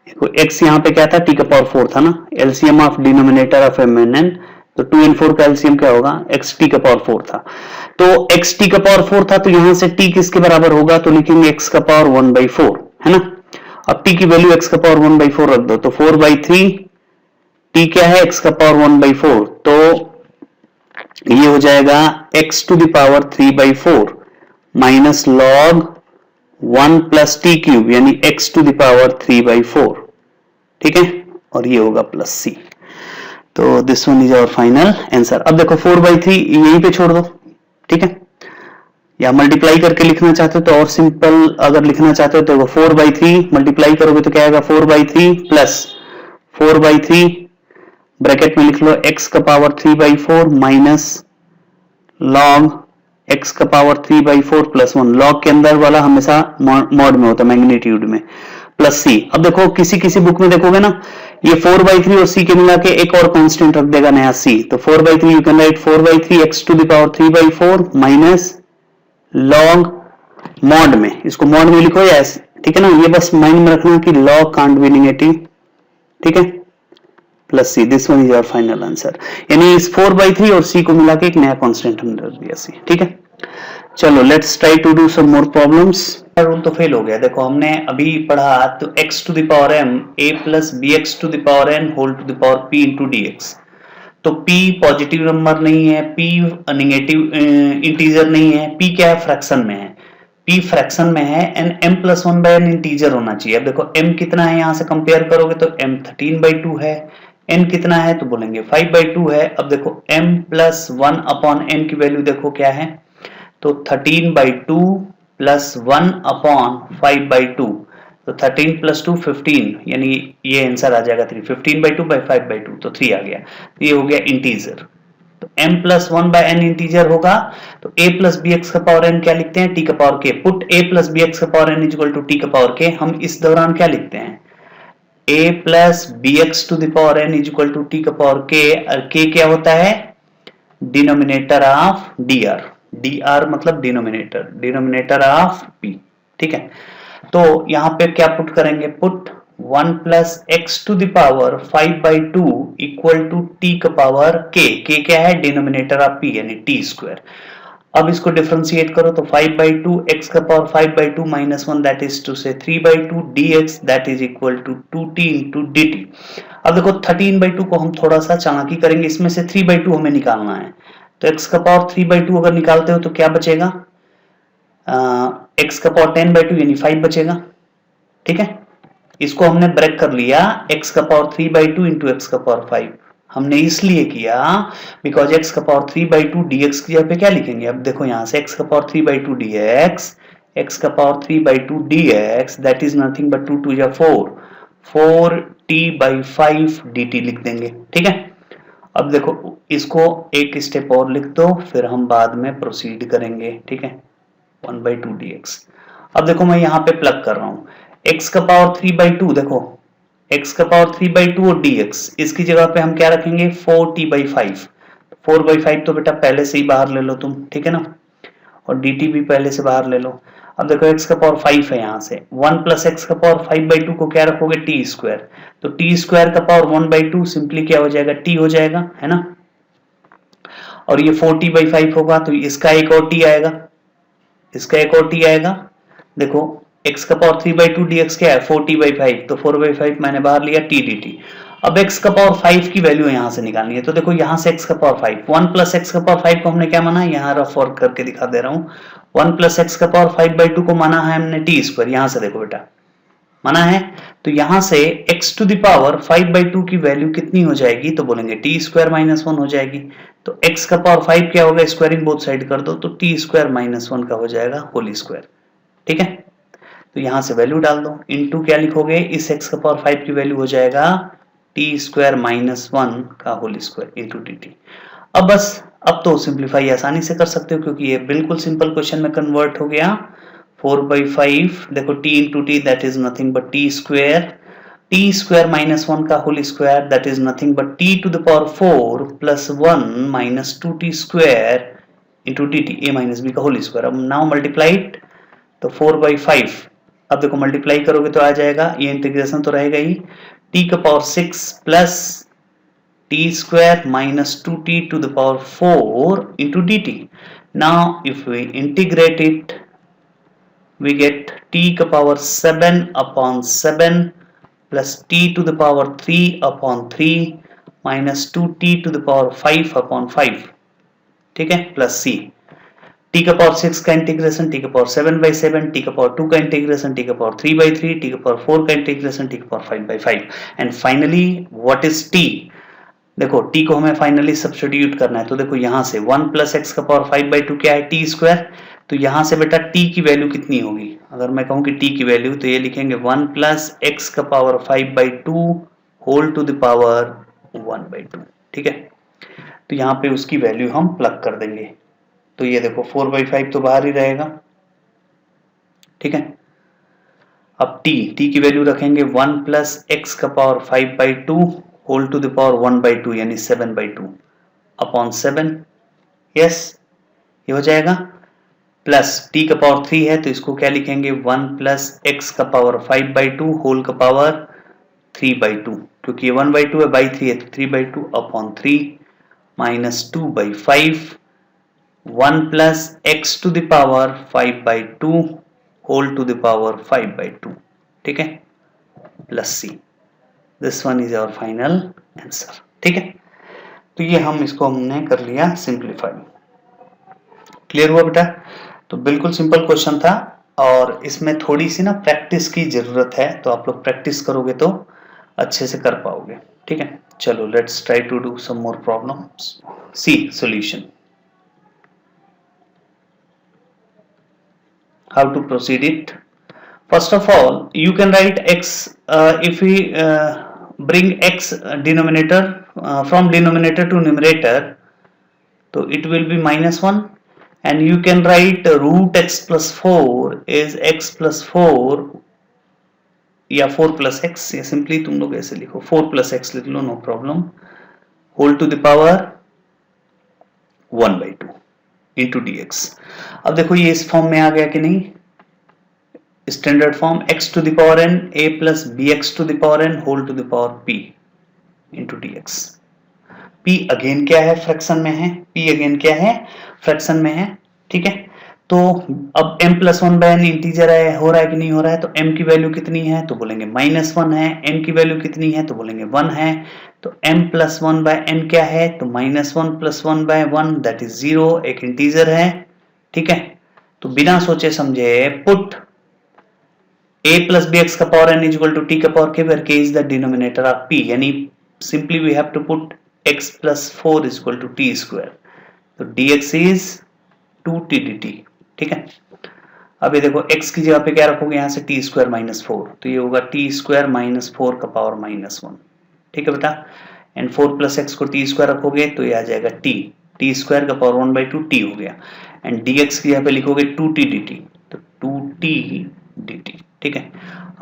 देखो x यहाँ पे क्या था, t⁴ था ना, LCM of denominator of m and n, तो 2 and 4 का एलसीएम क्या होगा, x t⁴ था, तो x t⁴ था, तो यहां से t किसके बराबर होगा, तो लिखेंगे x⁴ है ना। अब t की वैल्यू x⁴ रख दो, तो 4/3 t क्या है, x⁴ तो ये हो जाएगा x⁴ minus log 1 plus t³ यानी x⁴ ठीक है, और ये होगा प्लस c। तो this one is our final answer. अब देखो 4/3 यहीं पे छोड़ दो, ठीक है, या मल्टीप्लाई करके लिखना चाहते हो तो और सिंपल, अगर लिखना चाहते हो तो 4/3 मल्टीप्लाई करोगे तो क्या आएगा, 4/3 प्लस 4/3 ब्रैकेट में लिख लो x⁴ minus log x⁴ plus 1, log के अंदर वाला हमेशा मॉड में होता है, मैग्नीट्यूड में, प्लस c। अब देखो किसी किसी बुक में देखोगे ना, ये 4/3 और c के मिला के एक और कांस्टेंट रख देगा नया c, तो 4/3 you can write 4/3 x⁴ minus log mod में, इसको मॉड में लिखो या ऐसे, ठीक है ना, ये बस माइंड में रखना कि log कांट बी नेगेटिव, ठीक है, plus C. This one is our final answer, यानी इस 4/3 और c को मिला के एक नया कांस्टेंट हमने रख दिया c, ठीक है। चलो let's try to do some more problems. Rule तो फेल हो गया, देखो हमने अभी पढ़ा, तो x⁴m a plus bx⁴n whole to the power p into dx, तो p पॉजिटिव नंबर नहीं है, p नेगेटिव इंटीजर नहीं है, p क्या है, फ्रैक्शन में है, p फ्रैक्शन में है, and m plus 1/n integer होना चाहिए। अब देखो m कितना है, यहां से कंपेयर करोगे तो m 13/2 है, n कितना है तो बोलेंगे 5/2 है। अब देखो m प्लस 1 अपॉन n की वैल्यू देखो क्या है, तो 13/2 प्लस 1 अपॉन 5/2, तो 13 प्लस 2 15, यानी ये आंसर आ जाएगा 3, 15/2 बाई 5/2, तो 3 आ गया, तो ये हो गया इंटीजर। तो m प्लस 1/n इंटीजर होगा, तो a प्लस bx⁴n क्या लिखते हैं, t⁴k, put a plus bx⁴n equal to t⁴k। हम इस दौरान क्या लिखते हैं, a plus bx⁴n equal to t⁴k, और k क्या होता है, डिनोमिनेटर ऑफ dr, dr मतलब डिनोमिनेटर, डिनोमिनेटर ऑफ p, ठीक है। तो यहां पे क्या पुट करेंगे, put 1 plus x⁴ 5/2 equal to t⁴k, k क्या है, डिनोमिनेटर ऑफ p यानी t²। अब इसको डिफरेंशिएट करो, तो 5/2 x⁴ minus 1 that is to से 3/2 dx that is equal to 2t into dt। अब देखो 13/2 को हम थोड़ा सा चालाकी करेंगे, इसमें से 3/2 हमें निकालना है, तो x⁴3/2 अगर निकालते हो तो क्या बचेगा, x⁴ 10/2 यानी 5 बचेगा, ठीक है। इसको हमने ब्रेक कर लिया x का पावर 3/2 इंटू एक्स का पावर 5। हमने इसलिए किया बिकॉज x का पावर 3/2 dx की जगह पे क्या लिखेंगे, अब देखो यहां से x का पावर 3/2 dx, x का power 3/2 dx that is nothing but 2 2 4 4t/5 dt लिख देंगे। ठीक है, अब देखो इसको एक स्टेप और लिख दो, फिर हम बाद में प्रोसीड करेंगे। ठीक है, 1/2 dx। अब देखो मैं यहाँ पे प्लग कर रहा हूँ x का पावर 3/2, देखो x का पावर 3/2 और dx, इसकी जगह पे हम क्या रखेंगे 4t/5। 4/5 तो बेटा पहले से ही बाहर ले लो तुम, ठीक है ना, और dt भी पहले से बाहर ले लो। अब देखो x का पावर 5 है, यहाँ से 1 प्लस एक्स का पावर 5/2 को क्या रखोगे t स्क्वायर, तो t स्क्वायर का पावर 1/2 सिंपली क्या हो जाएगा t हो जाएगा, है ना, और ये 4t/5 होगा तो इसका एक और t आएगा, इसका एक और t आएगा। देखो x का पावर 3/2 dx क्या है 4t/5, तो 4/5 मैंने बाहर लिया t dt। अब x का पावर 5 की वैल्यू यहां से निकालनी है, तो देखो यहां से x का पावर 5, 1 प्लस एक्स का पावर 5 को हमने क्या माना, यहां रफ वर्क करके दिखा दे रहा हूं, 1 प्लस एक्स का पावर 5/2 को माना है हमने t स्क्वायर, यहां से देखो बेटा माना है, तो यहां से x टू द पावर 5/2 की वैल्यू कितनी हो जाएगी, तो बोलेंगे t स्क्वायर माइनस 1 हो जाएगी। तो x का पावर 5 क्या होगा, स्क्वायरिंग बोथ साइड कर दो, तो t स्क्वायर माइनस 1 का हो जाएगा होल स्क्वायर। ठीक है, तो यहां से वैल्यू डाल दो, इनटू क्या लिखोगे, इस x का पावर 5 की वैल्यू हो जाएगा t स्क्वायर माइनस 1 का होल स्क्वायर इंटू dt। अब बस, अब तो सिंप्लीफाई आसानी से कर सकते हो क्योंकि ये बिल्कुल सिंपल क्वेश्चन में कन्वर्ट हो गया। 4/5 देखो t into T that is nothing but t square minus 1 का whole square that is nothing but t to the power 4 plus 1 minus 2t square into dt a minus b का whole square. अब now multiplied, तो 4/5, अब देखो multiply करोगे तो आ जाएगा, ये इंटीग्रेशन तो रहेगा ही, t का power 6 plus t square minus 2t to the power 4 into dt. Now if we integrate it, we get t का power 7 upon 7 plus t to the power 3 upon 3 minus 2t to the power 5 upon 5, ठीक है, plus c, t का power 6 का integration, t का power 7/7, t का power 2 का integration, t का power 3/3, t का पावर 4 का इंटीग्रेशन, t का power 5/5 and finally what is t। देखो t को हमें फाइनली सब्स्टिट्यूट करना है, तो देखो यहां से 1 प्लस एक्स का पावर 5/2 क्या है t स्क्वायर, तो यहां से बेटा t की वैल्यू कितनी होगी, अगर मैं कहूं कि t की वैल्यू, तो ये लिखेंगे 1 प्लस एक्स का power 5/2 whole to the power 1/2। ठीक है, तो यहाँ पे उसकी वैल्यू हम प्लग कर देंगे, तो ये देखो 4/5 तो बाहर ही रहेगा। ठीक है, अब t की वैल्यू रखेंगे 1 प्लस एक्स का power 5/2 whole to the power 1/2 यानी 7/2 अपॉन 7, यस ये हो जाएगा, प्लस t का पावर 3 है तो इसको क्या लिखेंगे 1 प्लस एक्स का पावर 5/2 होल का पावर 3/2, क्योंकि ये 1/2 है, बाई 3 है तो 3/2 upon 3 minus 2/5 1 plus x to the power 5/2 whole to the power 5/2, ठीक है, plus c। This one is our final answer. ठीक है, तो ये हम इसको हमने कर लिया सिंप्लीफाई। क्लियर हुआ बेटा? तो बिल्कुल सिंपल क्वेश्चन था और इसमें थोड़ी सी ना प्रैक्टिस की जरूरत है, तो आप लोग प्रैक्टिस करोगे तो अच्छे से कर पाओगे। ठीक है, चलो let's try to do some more problems. See solution, how to proceed it. First of all, you can write x, if we bring x denominator from denominator to numerator, so it will be -1, and you can write root x plus 4 is x plus 4 या 4 plus x, या simply तुम लोग ऐसे लिखो 4 plus x लिख लो, no problem, whole to the power 1/2 into dx। अब देखो ये इस फॉर्म में आ गया कि नहीं, standard form x to the power n a plus bx to the power n whole to the power p into dx। p again क्या है, फ्रैक्शन में है, p अगेन क्या है, फ्रैक्शन में है। ठीक है, तो अब m प्लस 1/n इंटीजर है, हो रहा है कि नहीं हो रहा है, तो m की वैल्यू कितनी है, तो बोलेंगे -1 है, n की वैल्यू कितनी है, तो बोलेंगे 1 है, तो m प्लस 1/n क्या है, तो -1 प्लस 1/1 दैट इज 0, एक इंटीजर है। ठीक है, तो बिना सोचे समझे पुट a plus bx का power n is equal to t का power k, where k is the denominator of p, यानी simply we have to put x plus 4 is equal to t square, तो dx is 2t dt, ठीक है। अब ये देखो x की जगह पे क्या रखोगे, यहाँ से t स्क्वायर माइनस 4, तो ये होगा t स्क्वायर माइनस 4 का पावर माइनस 1, ठीक है बेटा। एंड 4 प्लस एक्स को t स्क्वायर रखोगे तो ये आ जाएगा t स्क्वायर का पावर 1/2 t हो गया, एंड dx की जगह पे लिखोगे 2t dt, तो 2t dt, ठीक है।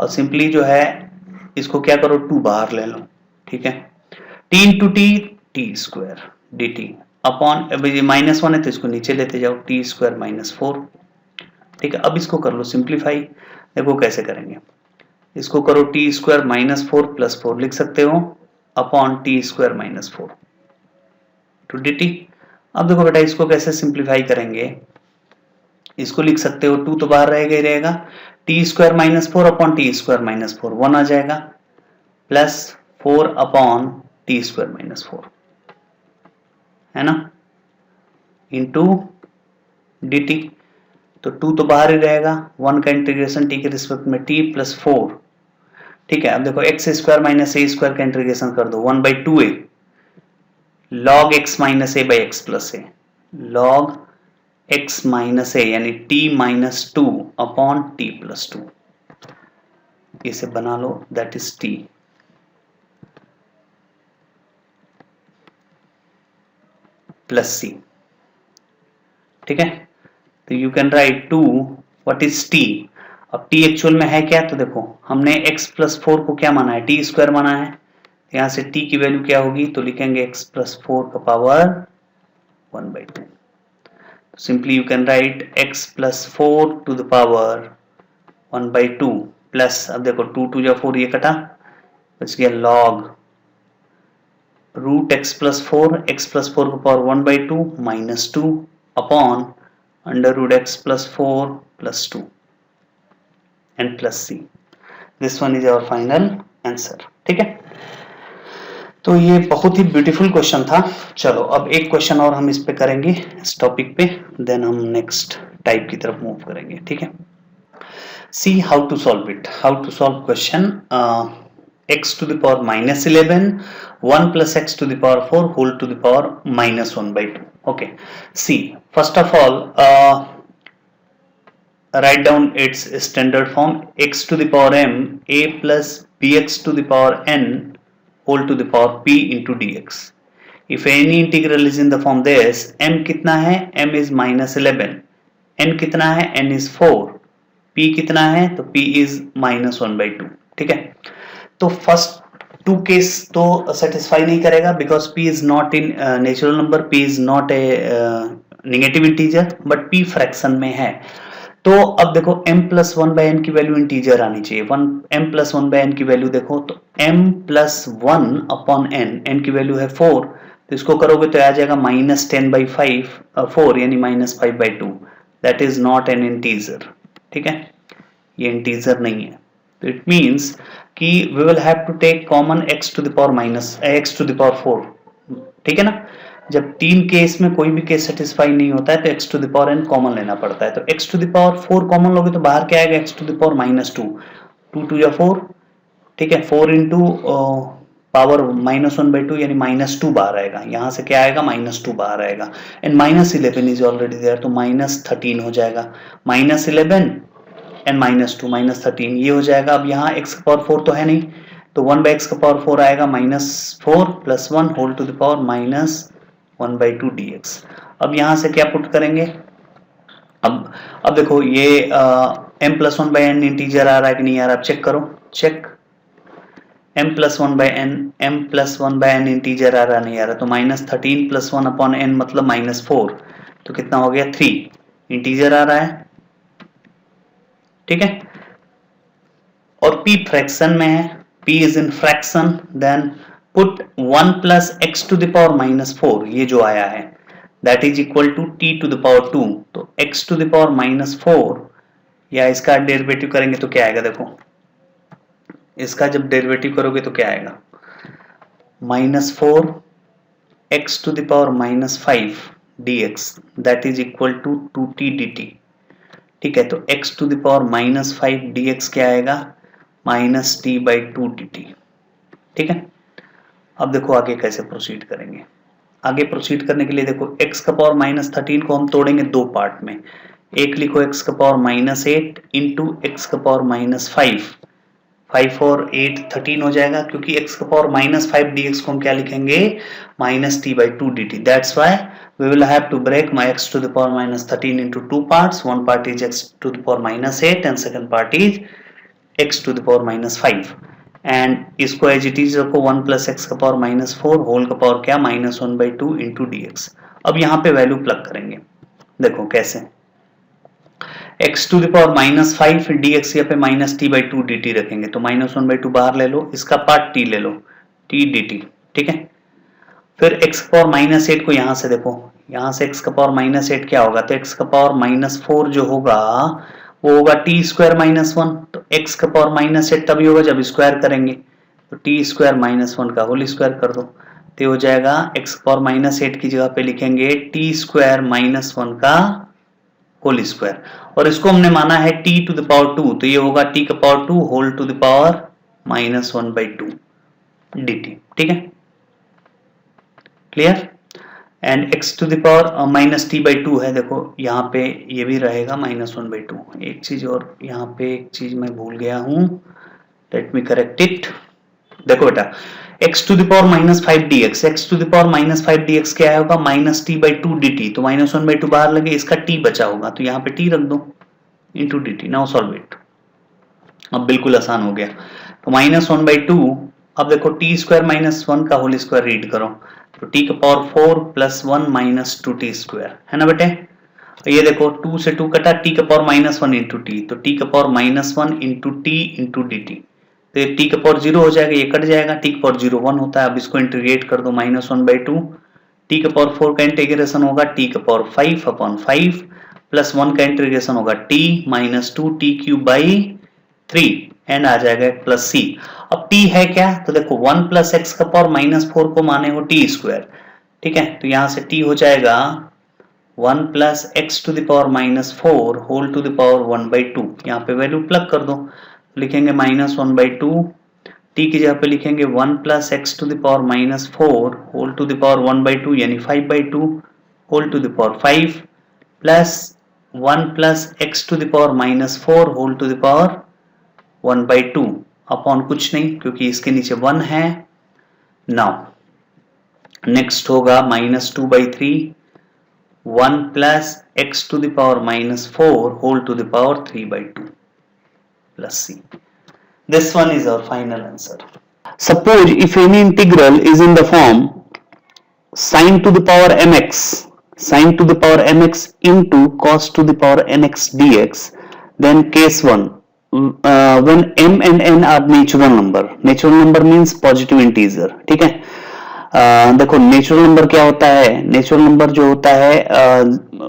और सिंपली जो है इसको क्या करो, 2 बाहर ले लो, ठीक है। t into T T square d t upon, अब ये माइनस 1 है तो इसको नीचे लेते जाओ, टी स्क्वायर माइनस 4, ठीक है। अब इसको कर लो सिंप्लीफाई, देखो कैसे करेंगे, इसको करो टी स्क्वायर माइनस 4 प्लस 4 लिख सकते हो upon T square minus 4 two D T. अब देखो बेटा इसको कैसे सिंप्लीफाई करेंगे, इसको लिख सकते हो, 2 तो बाहर रहेगा ही रहेगा, T square minus 4 upon T square minus 4 1 आ जाएगा, plus 4 upon T square minus 4, है ना, इंटू डी टी, तो 2 तो बाहर ही रहेगा, 1 का इंटीग्रेशन t के रिस्पेक्ट में t प्लस 4, ठीक है। अब देखो x square minus a square का इंटीग्रेशन कर दो, 1/2a log x minus a by x plus a, log x minus a यानी t minus 2 upon t plus 2, इसे बना लो, that is t plus c, ठीक है। तो you can write 2 what is t, अब t एक्चुअल में है क्या, तो देखो हमने x प्लस 4 को क्या माना है, t स्क्वायर माना है, यहां से t की वैल्यू क्या होगी, तो लिखेंगे x प्लस 4 का power 1/2, simply you can write x plus 4 to the power 1/2 plus, अब देखो 2 2 जा 4, ये कटा, बच गया log रूट x प्लस 4 का power 1/2 minus 2 upon under root x plus 4 plus 2 and plus c, this one is our final answer, ठीक है। तो ये बहुत ही ब्यूटीफुल क्वेश्चन था। चलो अब एक क्वेश्चन और हम इस पे करेंगे, इस टॉपिक पे, देन हम नेक्स्ट टाइप की तरफ मूव करेंगे, ठीक है। See how to solve it, how to solve question x to the power minus 11 1 plus x to the power 4 whole to the power minus 1/2. Okay, see, first of all write down its standard form, x to the power m a plus bx to the power n whole to the power p into dx. If any integral is in the form this, m कितना है, m is minus 11, n कितना है, n is 4, p कितना है, तो p is minus 1/2, ठीक है। तो फर्स्ट 2 केस तो सेटिस्फाई नहीं करेगा, because p is not in natural number, p is not a negative integer, but p fraction में है। तो अब देखो m प्लस 1/n की वैल्यू इंटीजर आनी चाहिए, m प्लस 1/n की वैल्यू देखो, तो m प्लस 1 अपॉन n की वैल्यू है 4, तो इसको करोगे तो आ जाएगा माइनस 10/4 यानी minus 5/2, that is not an integer, ठीक है, ये इंटीजर नहीं है। तो इट मीन्स कि we will have to take common x to the power minus x to the power 4, ठीक है ना। जब 3 केस में कोई भी केस सेटिस्फाई नहीं होता है तो x to the power n common लेना पड़ता है, तो x to the power 4 common लोगे तो बाहर क्या आएगा, x to the power minus 2, 2 2 या 4, ठीक है, 4 इंटू पावर माइनस 1/2 यानी माइनस 2 बाहर आएगा, यहाँ से क्या आएगा, माइनस 2 बाहर आएगा, and minus 11 is already there, तो माइनस 13 हो जाएगा, माइनस 11 एंड माइनस 2 माइनस 13 ये हो जाएगा। अब यहाँ x का पावर 4 तो है नहीं, तो 1/x का पावर 4 आएगा, minus 4 plus 1 whole to the power minus 1/2 dx। अब यहाँ से क्या पुट करेंगे, अब देखो ये m प्लस 1/n इंटीजर आ रहा है कि नहीं आ रहा, चेक करो, check, m plus 1/n integer आ रहा नहीं आ रहा, तो माइनस 13 प्लस 1 अपॉन n मतलब माइनस 4, तो कितना हो गया, 3 इंटीजर आ रहा है, ठीक है। और p फ्रैक्शन में है, p is in fraction, then put 1 plus x to the power minus 4, ये जो आया है, that is equal to t to the power 2, तो x to the power minus 4, या इसका डेरिवेटिव करेंगे तो क्या आएगा, देखो इसका जब डेरिवेटिव करोगे तो क्या आएगा, minus 4 x to the power minus 5 dx, that is equal to 2t dt, ठीक है, तो x to the power minus 5 dx क्या आएगा, माइनस टी बाई 2 dt। ठीक है, अब देखो आगे कैसे प्रोसीड करेंगे। आगे प्रोसीड करने के लिए देखो x का पावर माइनस 13 को हम तोड़ेंगे दो पार्ट में। एक लिखो x का पावर माइनस 8 इंटू एक्स का पावर माइनस 5, 5 और 8 13 हो जाएगा, क्योंकि x का पावर माइनस 5 dx को हम क्या लिखेंगे, minus T by 2 dt। That's why we will have to break my x to the power minus 13 into two parts. One part is x to the power minus 8 and second part is x to the power minus 5 and इसको as it is रखो 1 plus x का power minus 4 whole का power क्या minus 1 by 2 into D X. अब यहाँ पे value plug करेंगे, देखो कैसे, x to the power minus 5 dx यहाँ पे माइनस टी बाई 2 dt रखेंगे, तो माइनस 1 बाई 2 बाहर ले लो, इसका पार्ट t ले लो, t dt। ठीक है, फिर x का पावर माइनस 8 को यहां से देखो, यहां से x का पावर माइनस 8 क्या होगा, तो x का पावर माइनस 4 जो होगा वो होगा टी स्क्वायर माइनस 1। तो x का पावर माइनस 8 तभी होगा जब स्क्वायर करेंगे, तो टी स्क्वायर माइनस 1 का होल स्क्वायर कर दो, तो हो जाएगा x का पावर माइनस 8 की जगह पे लिखेंगे टी स्क्वायर माइनस 1 का होल स्क्वायर, और इसको हमने माना है t टू द पावर 2, तो ये होगा t का power 2 whole to the power minus 1 by 2 dt। ठीक है, clear. And x to the power minus T by 2 है, देखो यहाँ पे ये भी रहेगा माइनस 1 बाई 2। एक चीज और यहाँ पे एक चीज मैं भूल गया हूँ, लेट मी करेक्ट इट। देखो बेटा x to the power minus 5 dx, x to the power minus 5 dx क्या होगा, माइनस टी बाई 2 dt, तो माइनस 1 बाई 2 बाहर लगे, इसका t बचा होगा, तो यहाँ पे t रख दो into dt। Now solve it, अब बिल्कुल आसान हो गया। तो माइनस 1 बाई 2, अब देखो टी स्क्वायर माइनस 1 का होल स्क्वायर रीड करो, तो t का power 4 plus 1 minus 2t square है ना बेटे। तो ये देखो 2 से 2 कटा, t का पावर माइनस 1 इंटू टी, तो t का power minus 1 into T into d T, तो ये t का पावर 0 हो जाएगा, ये कट जाएगा, t का पावर 0 1 होता है। अब इसको इंटीग्रेट कर दो, माइनस 1 बाई 2, t का पावर 4 का इंटीग्रेशन होगा t का पावर 5 अपॉन 5 प्लस 1 का इंटीग्रेशन होगा t minus 2 t cube by 3 and आ जाएगा प्लस c। अब t है क्या, तो देखो 1 प्लस एक्स का पावर माइनस 4 को माने हो टी स्क्वायर। ठीक है, तो यहां से t हो जाएगा 1 plus x to the power minus 4 whole to the power 1 by 2। यहाँ पे वैल्यू प्लग कर दो, लिखेंगे माइनस 1 बाई 2, t की जगह पे लिखेंगे 1 plus x to the power minus 4 whole to the power 1 by 2 यानी 5 by 2 whole to the power 5 plus 1 plus x to the power minus 4 whole to the power 1 by 2 upon कुछ नहीं क्योंकि इसके नीचे 1 है। नाउ नेक्स्ट होगा minus 2 by 3, 1 plus x to the power minus 4 whole to the power 3 by 2 plus c. This one is our final answer. Suppose if any integral is in the form sin to the power mx, sin to the power mx into cos to the power nx dx, then case 1, when m and n are natural number, natural number means positive integer। ठीक है, देखो natural number क्या होता है, natural number जो होता है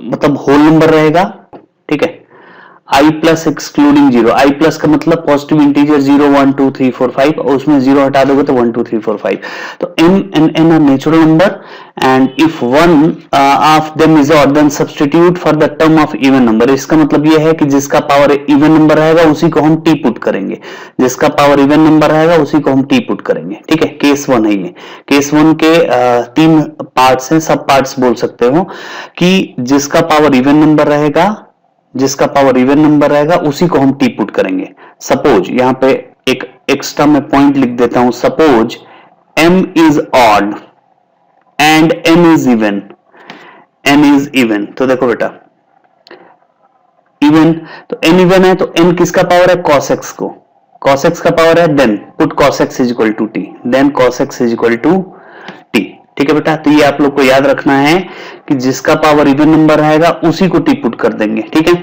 मतलब होल नंबर रहेगा। ठीक है, i plus excluding zero, i plus का मतलब पॉजिटिव इंटीजर 0 1 2 3 4 5 और उसमें 0 हटा दोगे तो 1 2 3 4 5। तो m and n are natural number and if one of them is odd then substitute for the term of even number। इसका मतलब यह है कि जिसका पावर इवन नंबर रहेगा उसी को हम t पुट करेंगे, जिसका पावर इवन नंबर रहेगा उसी को हम t पुट करेंगे। ठीक है, केस 1 है ये। केस 1 के 3 पार्ट्स हैं, सब पार्ट्स बोल सकते हो कि जिसका पावर इवन नंबर रहेगा, जिसका पावर इवन नंबर रहेगा उसी को हम टी पुट करेंगे। सपोज यहाँ पे एक एक्स्ट्रा मैं पॉइंट लिख देता हूं, suppose m is odd and n is even, n is even, तो देखो बेटा इवन, तो n इवन है तो n किसका पावर है, cos x को, cos x का पावर है, then put cos x is equal to t, then cos x is equal to t। ठीक है बेटा, तो ये आप लोग को याद रखना है कि जिसका पावर इवन नंबर रहेगा उसी को टी पुट कर देंगे। ठीक है,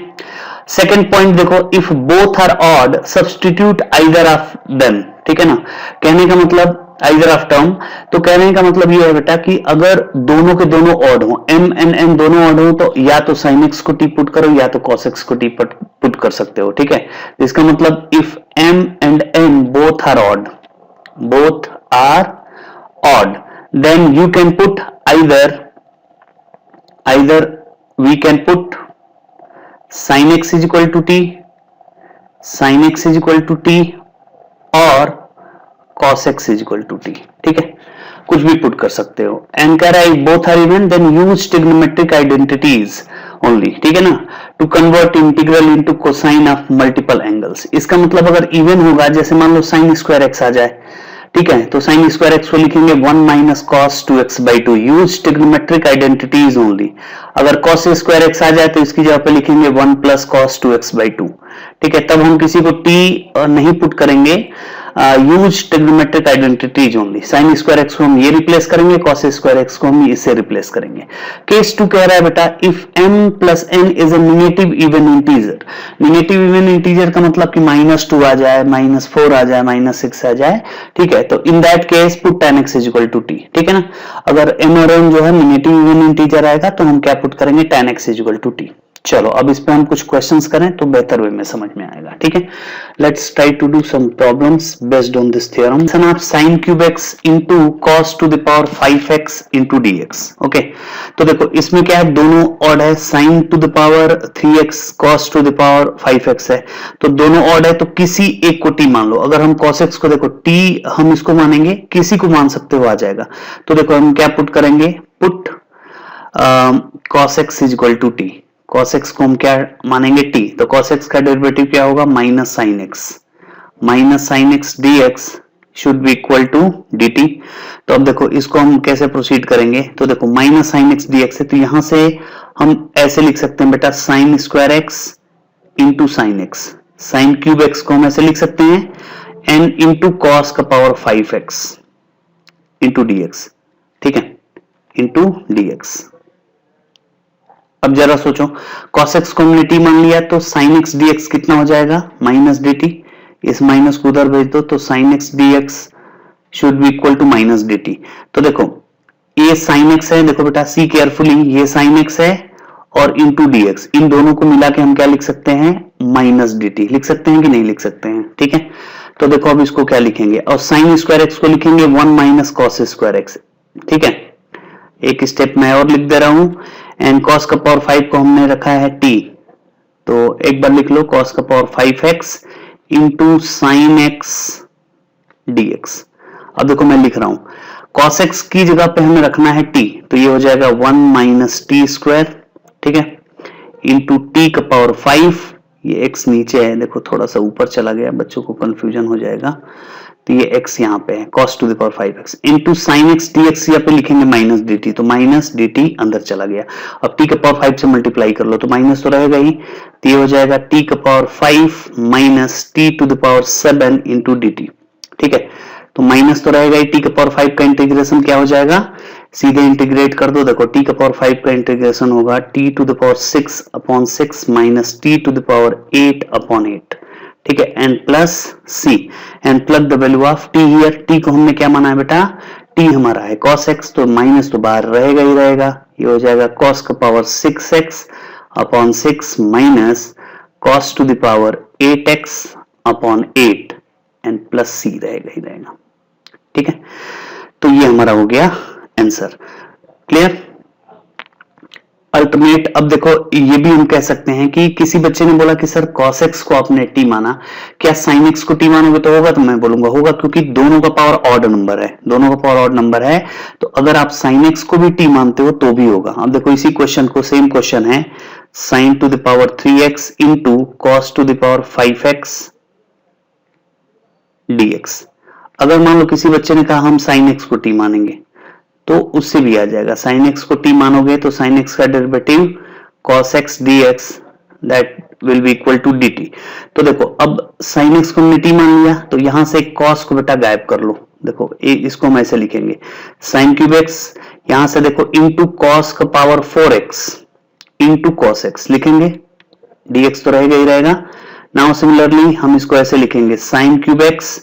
सेकंड पॉइंट देखो, if both are odd substitute either of them. ठीक है ना, कहने का मतलब आइदर ऑफ टर्म, तो कहने का मतलब ये है बेटा कि अगर दोनों के दोनों ऑड हो, m एंड n दोनों ऑड हो, तो या तो sin x को टी पुट करो या तो cos x को टी पुट कर सकते हो। ठीक है, इसका मतलब if m and n both are odd, both are odd, then you can put either we can put sine x is equal to t, sine x is equal to t और cos x is equal to t. ठीक है, कुछ भी put कर सकते हो। And कह रहा है both are even then use trigonometric identities only. ठीक है ना, to convert integral into cosine of multiple angles. इसका मतलब अगर इवन होगा, जैसे मान लो साइन स्क्वायर एक्स आ जाए, ठीक है, तो साइन स्क्वायर एक्स को लिखेंगे 1 minus cos 2x by 2, use trigonometric identities only. अगर कॉस स्क्वायर एक्स आ जाए तो इसकी जगह पे लिखेंगे 1 प्लस कॉस 2x बाई 2। ठीक है, तब हम किसी को t नहीं पुट करेंगे, use trigonometric identities only. Sign square x को हम ये रिप्लेस करेंगे, कॉस स्क्वायर एक्स को हम इससे रिप्लेस करेंगे। केस 2 कह रहा है बेटा if m plus n is a negative even integer. Negative even integer का मतलब कि -2 आ जाए, -4 आ जाए, -6 आ जाए। ठीक है, तो in that case put tan x is equal to t। ठीक है ना, अगर m और n जो है नेगेटिव इवन इंटीजर आएगा तो हम क्या पुट करेंगे, tan x is equal to t। चलो अब इस पे हम कुछ क्वेश्चंस करें तो बेहतर वे में समझ में आएगा। ठीक है, let's try to do some problems based on this theorem. Sum of sin cube x into cos to the power 5x into dx। Okay, तो देखो इसमें क्या है, दोनों ऑड है, sin to the power 3x cos to the power 5x है, तो दोनों ऑड है, तो किसी एक को t मान लो। अगर हम cos x को देखो t हम इसको मानेंगे, किसी को मान सकते हो आ जाएगा। तो देखो हम क्या पुट करेंगे, put cos x is equal to t। cos x को हम क्या मानेंगे, t, तो cos x का डेरिवेटिव क्या होगा, minus sine X dx should be equal to dt। तो अब देखो इसको हम कैसे प्रोसीड करेंगे, तो देखो माइनस साइन एक्स dx है, तो यहां से हम ऐसे लिख सकते हैं बेटा sign square x into sine x. Sine cube x को हम ऐसे लिख सकते हैं n इंटू कॉस का पावर 5x इंटू dx। ठीक है, इंटू dx। अब जरा सोचो, cos x को हमने t मान लिया तो sin x dx कितना हो जाएगा, माइनस dt। इस माइनस को उधर भेज दो तो sin x dx should be equal to minus dt। तो देखो ये sin x है, देखो बेटा सी केयरफुली, ये sin x है और इंटू dx, इन दोनों को मिला के हम क्या लिख सकते हैं, माइनस dt लिख सकते हैं कि नहीं लिख सकते हैं। ठीक है, तो देखो अब इसको क्या लिखेंगे, और sin स्क्वायर x को लिखेंगे 1 माइनस कॉस स्क्वायर एक्स। ठीक है, एक स्टेप मैं और लिख दे रहा हूं, एंड cos का पावर 5 को हमने रखा है t, तो एक बार लिख लो cos का power 5x into sine X dx। अब देखो मैं लिख रहा हूं, cos x की जगह पे हमें रखना है t, तो ये हो जाएगा 1 माइनस टी स्क्वायर। ठीक है, इंटू t का पावर 5, ये x नीचे है, देखो थोड़ा सा ऊपर चला गया, बच्चों को कंफ्यूजन हो जाएगा, तो ये x यहाँ पे है, cos to the power 5x into sine X dx, यहाँ पे लिखेंगे माइनस dt, तो माइनस dt अंदर चला गया। अब t का पावर 5 से मल्टीप्लाई कर लो तो माइनस तो रहेगा ही, तो ये हो जाएगा t का power 5 minus t to the power 7 into dt। ठीक है, तो माइनस तो रहेगा ही, t का पावर 5 का इंटीग्रेशन क्या हो जाएगा, सीधे इंटीग्रेट कर दो। देखो t का पावर 5 का इंटीग्रेशन होगा t to the power 6 upon 6 minus t to the power 8 upon 8। ठीक है, and plus C, and plug the value of T here. टी को हमने क्या माना है बेटा, टी हमारा है cos x, तो माइनस तो बाहर रहेगा ही रहेगा, ये हो जाएगा cos का पावर 6x अपॉन 6 minus cos to the power 8x अपॉन 8 एंड प्लस सी रहेगा ही रहेगा। ठीक है, तो ये हमारा हो गया आंसर। Clear, alternate. अब देखो ये भी हम कह सकते हैं कि किसी बच्चे ने बोला कि सर cos x को आपने t माना, क्या sin x को t मानोगे तो होगा, तो मैं बोलूंगा होगा, क्योंकि दोनों का पावर ऑड नंबर है, दोनों का पावर ऑड नंबर है, तो अगर आप sin x को भी t मानते हो तो भी होगा। अब देखो इसी क्वेश्चन को, सेम क्वेश्चन है, sin to the power 3x into cos to the power 5x dx। अगर मान लो किसी बच्चे ने कहा हम sin x को t मानेंगे, तो उससे भी आ जाएगा, sin x को t मानोगे तो sin x का derivative cos x dx that will be equal to dt। तो देखो अब sin x को हमने t मान लिया, तो यहां से cos को बेटा गायब कर लो। देखो इसको हम ऐसे लिखेंगे, sin क्यूब x, यहां से देखो इंटू cos का power 4x into cos x लिखेंगे, dx तो रहेगा ही रहेगा। नाउ सिमिलरली हम इसको ऐसे लिखेंगे, sin क्यूब x,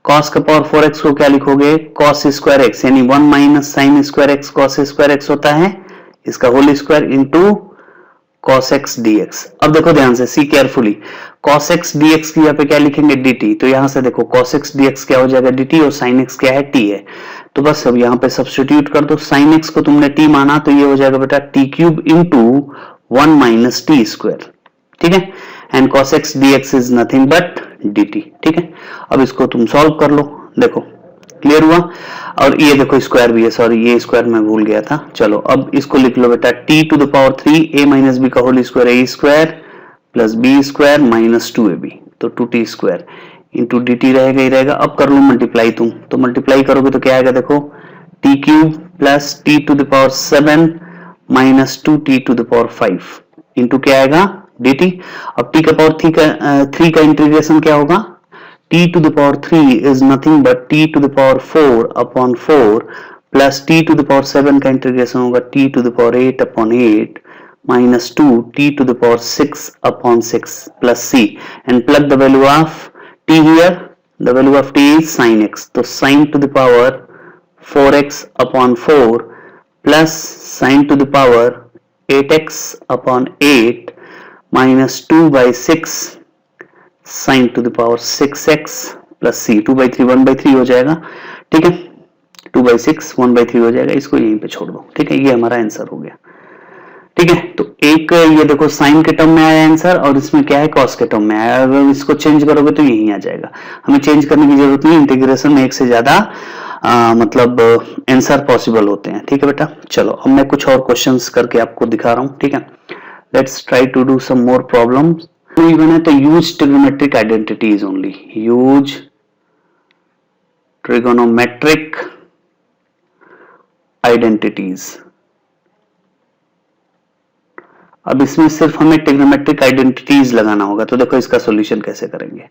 cos का पावर 4x को क्या लिखोगे, cos स्क्वायर x, यानी 1 minus sine square X cos square X होता है, इसका whole square into cos x dx। अब देखो ध्यान से, see carefully, cos x dx की यहाँ पे क्या लिखेंगे, dt, तो यहां से देखो cos x dx क्या हो जाएगा, dt, और sin x क्या है, t है, तो बस अब यहाँ पे सब्स्टिट्यूट कर दो। sin x को तुमने t माना तो ये हो जाएगा बेटा t cube into 1 minus t square. ठीक है, and cos x dx is nothing but dt। ठीक है, अब इसको तुम सॉल्व कर लो, देखो क्लियर हुआ। और ये देखो स्क्वायर भी है, सॉरी ये स्क्वायर मैं भूल गया था। चलो अब इसको लिख लो बेटा, t to the power 3 a minus b का whole square a square plus b square minus 2ab, तो 2t square into d T रहेगा ही रहेगा। अब कर लो मल्टीप्लाई तुम, तो मल्टीप्लाई करोगे तो क्या आएगा, देखो T cube plus T to the power 7 minus 2t to the power 5 into क्या आएगा डी टी। अब t का पावर 3 का इंटीग्रेशन क्या होगा, t to the power 3 is nothing but t to the power 4 upon 4 plus t to the power 7 का integration होगा t to the power 8 upon 8 minus 2 t to the power 6 upon 6 plus c, and plug the value of t here, the value of t is sin x, तो sin to the power 4x upon 4 plus sin to the power 8x upon 8 minus 2 by 6 sine to the power 6x plus c, 2/3 1/3 हो जाएगा। ठीक है, 2/6 1/3 हो जाएगा, इसको यहीं पे छोड़ दो। ठीक है, ये हमारा आंसर हो गया। ठीक है, तो एक ये देखो साइन के टर्म में आया आंसर, और इसमें क्या है कॉस के टर्म में आया। अगर इसको चेंज करोगे तो यहीं आ जाएगा, हमें चेंज करने की जरूरत नहीं, इंटीग्रेशन में एक से ज्यादा मतलब आंसर पॉसिबल होते हैं। ठीक है बेटा, चलो अब मैं कुछ और क्वेश्चंस करके आपको दिखा रहा हूँ। ठीक है, let's try to do some more problems. even है तो use trigonometric identities only, use trigonometric identities। अब इसमें सिर्फ हमें trigonometric identities लगाना होगा, तो देखो इसका सॉल्यूशन कैसे करेंगे।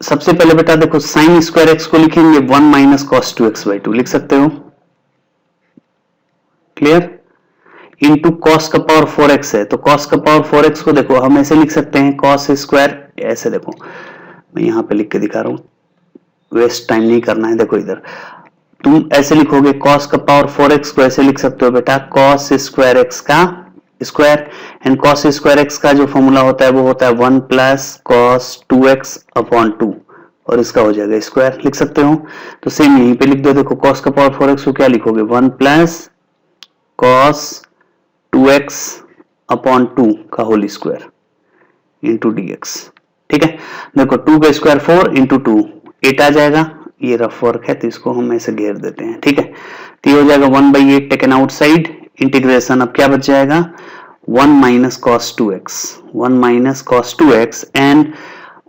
सबसे पहले बेटा देखो sin स्क्वायर x को लिखेंगे 1 माइनस cos 2x by 2 लिख सकते हो, क्लियर, इंटू कॉस का पावर 4x है, तो कॉस का पावर 4x को देखो हम ऐसे लिख सकते हैं कॉस स्क्वायर, ऐसे देखो मैं यहां पे लिख के दिखा रहा हूं, वेस्ट टाइम नहीं करना है। देखो इधर तुम ऐसे लिखोगे कॉस का पावर 4x को ऐसे लिख सकते हो बेटा कॉस स्क्वायर x का square, and cos square x का जो फॉर्मूला होता है वो होता है 1 प्लस कॉस 2x अपॉन 2, और इसका हो जाएगा स्क्वायर, लिख सकते हो। तो सेम यहीं पे लिख दो, देखो कॉस का पावर 4x को क्या लिखोगे 1 प्लस कॉस 2x अपॉन 2 का होल स्क्वायर इंटू dx। ठीक है, देखो 2 का स्क्वायर 4 इंटू 2 8 आ जाएगा, ये रफ वर्क है तो इसको हम ऐसे घेर देते हैं। ठीक है, तो ये हो जाएगा 1/8 टेकन आउटसाइड, इंटीग्रेशन अब क्या बच जाएगा 1 minus cos 2x, 1 minus cos 2x and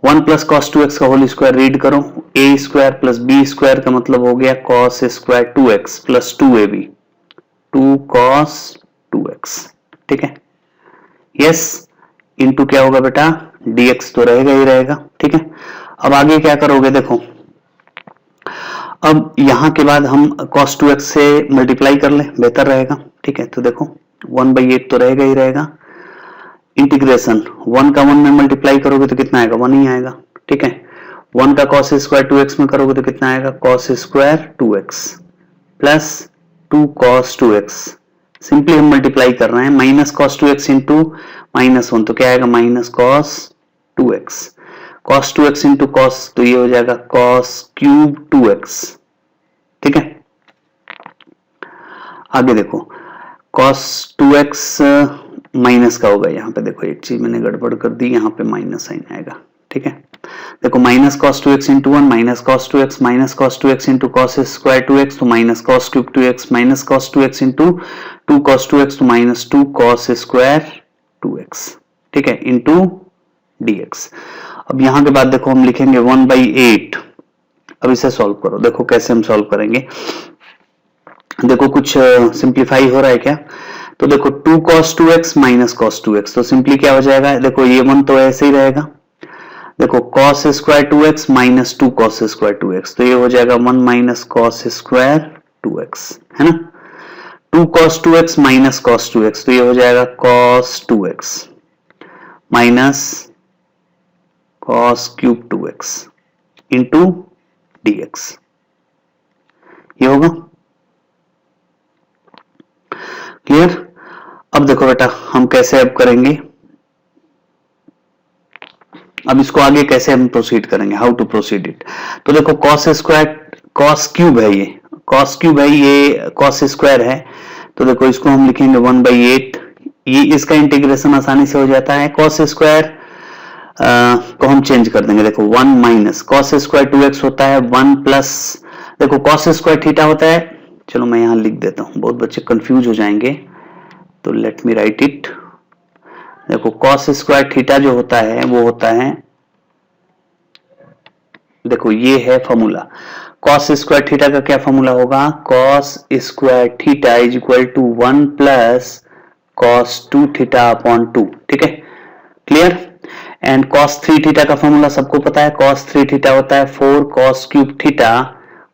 1 plus cos 2x का होल स्क्वायर रीड करो, a square plus b square का मतलब हो गया cos square 2x plus 2ab, 2 cos 2x। ठीक है, यस, इंटू क्या होगा बेटा dx तो रहेगा ही रहेगा। ठीक है, अब आगे क्या करोगे, देखो अब यहां के बाद हम cos 2x से मल्टीप्लाई कर ले, बेहतर रहेगा। ठीक है, तो देखो 1/8 तो रहेगा ही रहेगा, इंटीग्रेशन 1 का 1 में मल्टीप्लाई करोगे तो कितना आएगा 1 ही आएगा। ठीक है, 1 का cos स्क्वायर 2x में करोगे तो कितना आएगा cos square 2x plus 2 cos 2x, simply हम मल्टीप्लाई कर रहे हैं, minus cos 2x into minus 1 तो क्या आएगा minus cos 2x, cos 2x into cos तो ये हो जाएगा कॉस क्यूब 2x। ठीक है, आगे देखो कॉस 2x माइनस का होगा, यहाँ पे देखो एक चीज मैंने गड़बड़ कर दी, यहाँ पे माइनस साइन आएगा। ठीक है, देखो minus cos 2x into 1 minus cos 2x minus cos 2x into cos square 2x तो minus cos cube 2x minus cos 2x into 2 cos 2x तो माइनस 2 कॉस स्क्वायर 2x। ठीक है, इंटू dx। अब यहां के बाद देखो हम लिखेंगे 1/8, अब इसे सॉल्व करो, देखो कैसे हम सॉल्व करेंगे। देखो कुछ सिंप्लीफाई हो रहा है क्या, तो देखो 2 cos 2x minus cos 2x तो सिंपली क्या हो जाएगा, देखो ये 1 तो ऐसे ही रहेगा, देखो cos square 2x minus 2 cos square 2x तो ये हो जाएगा 1 माइनस cos स्क्वायर 2x, है ना। 2 cos 2x minus cos 2x तो ये हो जाएगा cos 2x minus cos cube 2x into dx, ये होगा क्लियर। अब देखो बेटा हम कैसे अब करेंगे, अब इसको आगे कैसे हम प्रोसीड करेंगे, हाउ टू प्रोसीड इट। तो देखो cos स्क्वायर cos क्यूब है, ये cos क्यूब है, ये cos स्क्वायर है, तो देखो इसको हम लिखेंगे 1/8 ये इसका इंटीग्रेशन आसानी से हो जाता है। कॉस स्क्वायर को हम चेंज कर देंगे, देखो 1 माइनस कॉस स्क्वायर 2x होता है, 1 प्लस देखो कॉस स्क्वायर थीटा होता है, चलो मैं यहां लिख देता हूं, बहुत बच्चे कंफ्यूज हो जाएंगे, तो लेट मी राइट इट। देखो कॉस स्क्वायर थीटा जो होता है वो होता है, देखो ये है फॉर्मूला, कॉस स्क्वायर थीटा का क्या फॉर्मूला होगा, cos square theta is equal to 1 plus cos 2 theta upon 2, ठीक है, क्लियर। एंड कॉस 3 थीटा का फॉर्मूला सबको पता है, कॉस 3 थीटा होता है 4 cos cube theta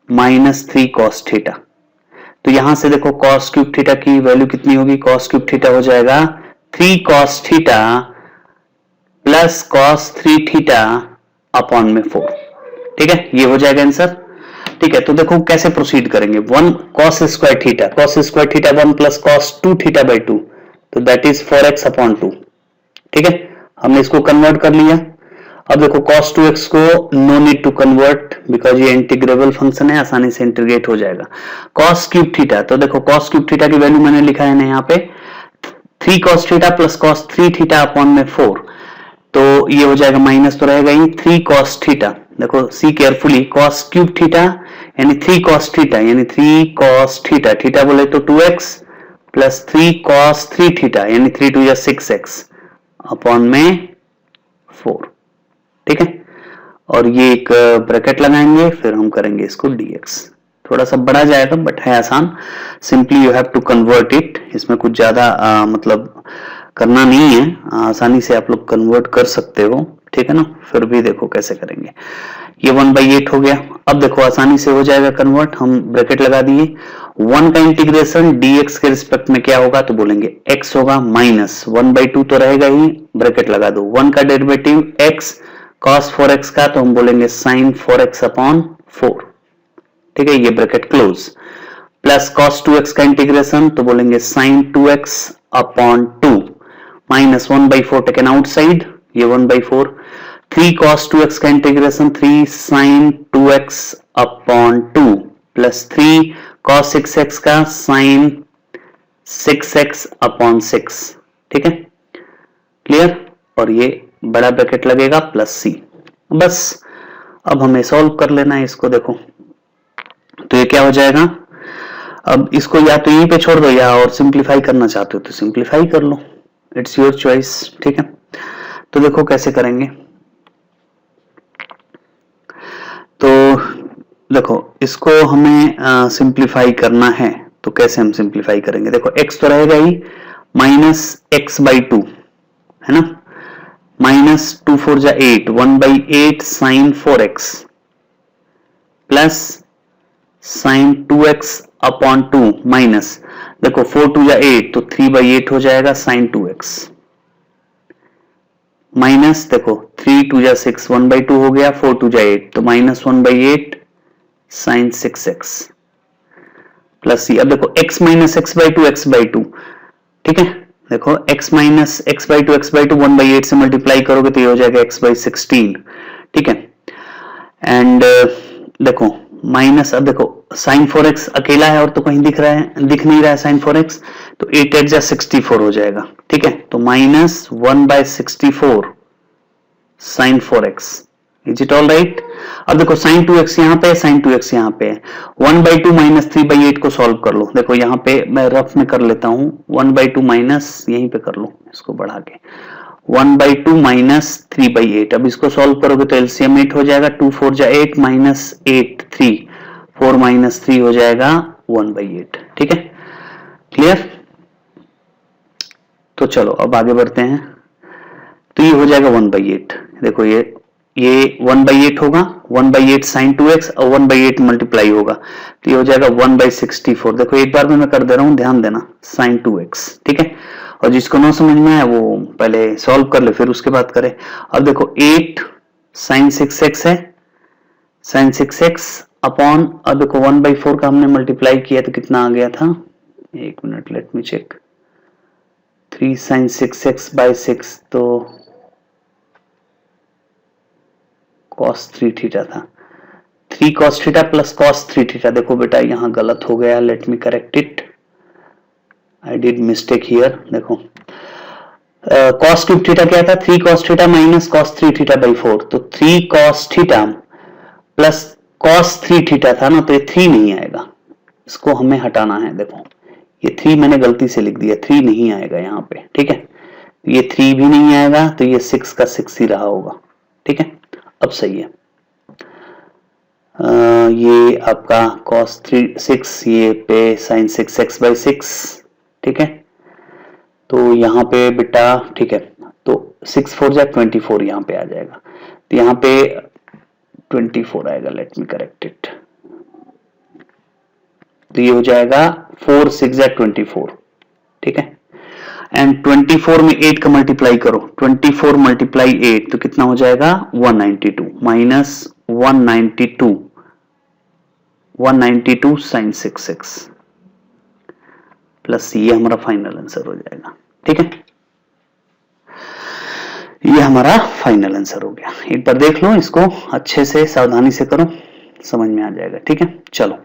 minus 3 cos theta. तो यहां से देखो कॉस क्यूब थीटा की वैल्यू कितनी होगी, कॉस क्यूब थीटा हो जाएगा 3 cos theta plus cos 3 theta upon में 4, ठीक है, ये हो जाएगा आंसर। ठीक है, तो देखो कैसे प्रोसीड करेंगे, 1 cos square theta 1 plus cos 2 theta by 2, तो दैट इज 4x अपॉन 2, ठीक है, हमने इसको कन्वर्ट कर लिया। अब देखो cos 2x को no need to convert because ये इंटीग्रेबल फंक्शन है, आसानी से इंटीग्रेट हो जाएगा। cos क्यूब थीटा, तो देखो cos क्यूब थीटा की वैल्यू मैंने लिखा है ना यहाँ पे 3 cos theta plus cos 3 theta upon में 4, तो ये हो जाएगा माइनस तो रहेगा ही 3 cos थीटा, देखो सी केयरफुली cos क्यूब थीटा यानी 3 cos थीटा यानी 3 cos थीटा, थीटा बोले तो 2x प्लस 3 cos 3 थीटा यानी 3 2 या 6x अपॉन में 4, ठीक है, और ये एक ब्रैकेट लगाएंगे, फिर हम करेंगे इसको dx, थोड़ा सा बड़ा जाएगा बट है आसान, simply you have to convert it, इसमें कुछ ज्यादा मतलब करना नहीं है, आसानी से आप लोग कन्वर्ट कर सकते हो, ठीक है ना। फिर भी देखो कैसे करेंगे, ये 1/8 हो गया, अब देखो आसानी से हो जाएगा कन्वर्ट, हम ब्रैकेट लगा दिए, 1 का इंटीग्रेशन dx के रिस्पेक्ट में क्या होगा, तो बोलेंगे x होगा माइनस 1/2 तो रहेगा ही, ब्रैकेट लगा दो, 1 का डेरिवेटिव x cos 4x का, तो हम बोलेंगे sin 4x अपॉन 4, ठीक है, ये bracket close, plus cos 2x का इंटीग्रेशन, तो बोलेंगे sin 2x upon 2 minus 1/4 taken outside, ये 1/4, 3 cos 2x का integration 3 sin 2x upon 2 plus 3 cos 6x का sin 6x अपॉन 6, ठीक है, क्लियर, और ये बड़ा ब्रैकेट लगेगा प्लस सी, बस अब हमें सॉल्व कर लेना है इसको, देखो तो ये क्या हो जाएगा, अब इसको या तो यहीं पे छोड़ दो या और सिंप्लीफाई करना चाहते हो तो सिंप्लीफाई कर लो, इट्स योर चॉइस, ठीक है। तो देखो कैसे करेंगे, तो देखो इसको हमें सिंप्लीफाई करना है, तो कैसे हम सिंप्लीफाई करेंगे, देखो x तो रहेगा ही माइनस x/2 है ना, माइनस 2 4 जा 8, 1/8 sin 4x plus sin 2x upon 2 minus, देखो 4 2 जा 8 तो 3/8 हो जाएगा sin 2x माइनस, देखो 3 2 जा 6 1/2 हो गया, 4 2 जा 8 तो माइनस 1/8 sin 6x प्लस सी, अब देखो x माइनस x/2 ठीक है, देखो x माइनस x/2 1/8 से मल्टीप्लाई करोगे तो ये हो जाएगा x/16, ठीक है, एंड देखो माइनस, अब देखो sin 4x अकेला है और तो कहीं दिख नहीं रहा है sin 4x, तो 8 8 जा 64 हो जाएगा, ठीक है, तो minus 1/64 sin 4x, is it all right. अब देखो sin 2x यहाँ पे है, sin 2x यहाँ पे है, 1/2 माइनस 3/8 को सॉल्व कर लो, देखो यहाँ पे मैं रफ में कर लेता हूँ, 1/2 माइनस यहीं पे कर लो इसको बढ़ा के, 1/2 माइनस 3/8, अब इसको सॉल्व करोगे तो एलसीएम 8 हो जाएगा, 2 4 जा 8 माइनस 8 3, 4 माइनस 3 हो जाएगा 1/8, ठीक है, क्लियर। तो चलो अब आगे बढ़ते हैं, तो ये हो जाएगा 1/8, देखो ये 1/8 होगा, 1/8 sin 2x और 1/8 मल्टीप्लाई होगा, तो ये हो जाएगा 1/64, देखो एक बार में मैं कर दे रहा हूं, ध्यान देना, sin 2x, ठीक है, और जिसको ना समझ में आए वो पहले सॉल्व कर ले फिर उसके बाद करे। अब देखो 8 sin 6x है, sin 6x अपॉन, अब देखो 1/4 का हमने मल्टीप्लाई किया तो कितना आ गया था, एक minute let me check, 3 sin 6x by 6 तो cos 3 थीटा था, 3 cos theta plus cos 3 theta, देखो बेटा यहां गलत हो गया, let me correct it, I did mistake here, देखो कॉस क्यूब थीटा क्या था, 3 cos theta minus cos 3 theta by 4, तो 3 cos theta plus cos 3 theta था ना, तो ये 3 नहीं आएगा, इसको हमें हटाना है। देखो ये 3 मैंने गलती से लिख दिया, 3 नहीं आएगा यहाँ पे, ठीक है, ये 3 भी नहीं आएगा, तो ये 6 का 6 ही रहा होगा, ठीक है। अब सही है, ये आपका cos 3 6 ये पे sin 6 x बाई 6, ठीक है। तो यहाँ पे बेटा ठीक है, तो 6 4 जा 24 यहाँ पे आ जाएगा, तो यहाँ पे 24 आएगा, लेट मी करेक्ट इट, तो ये हो जाएगा 4 6 जा 24, ठीक है। एंड 24 में 8 का मल्टीप्लाई करो, 24 मल्टीप्लाई 8 तो कितना हो जाएगा 192 माइनस 192 साइन 6x प्लस ये हमारा फाइनल आंसर हो जाएगा, ठीक है। ये हमारा फाइनल आंसर हो गया। एक बार देख लो इसको अच्छे से, सावधानी से करो, समझ में आ जाएगा, ठीक है। चलो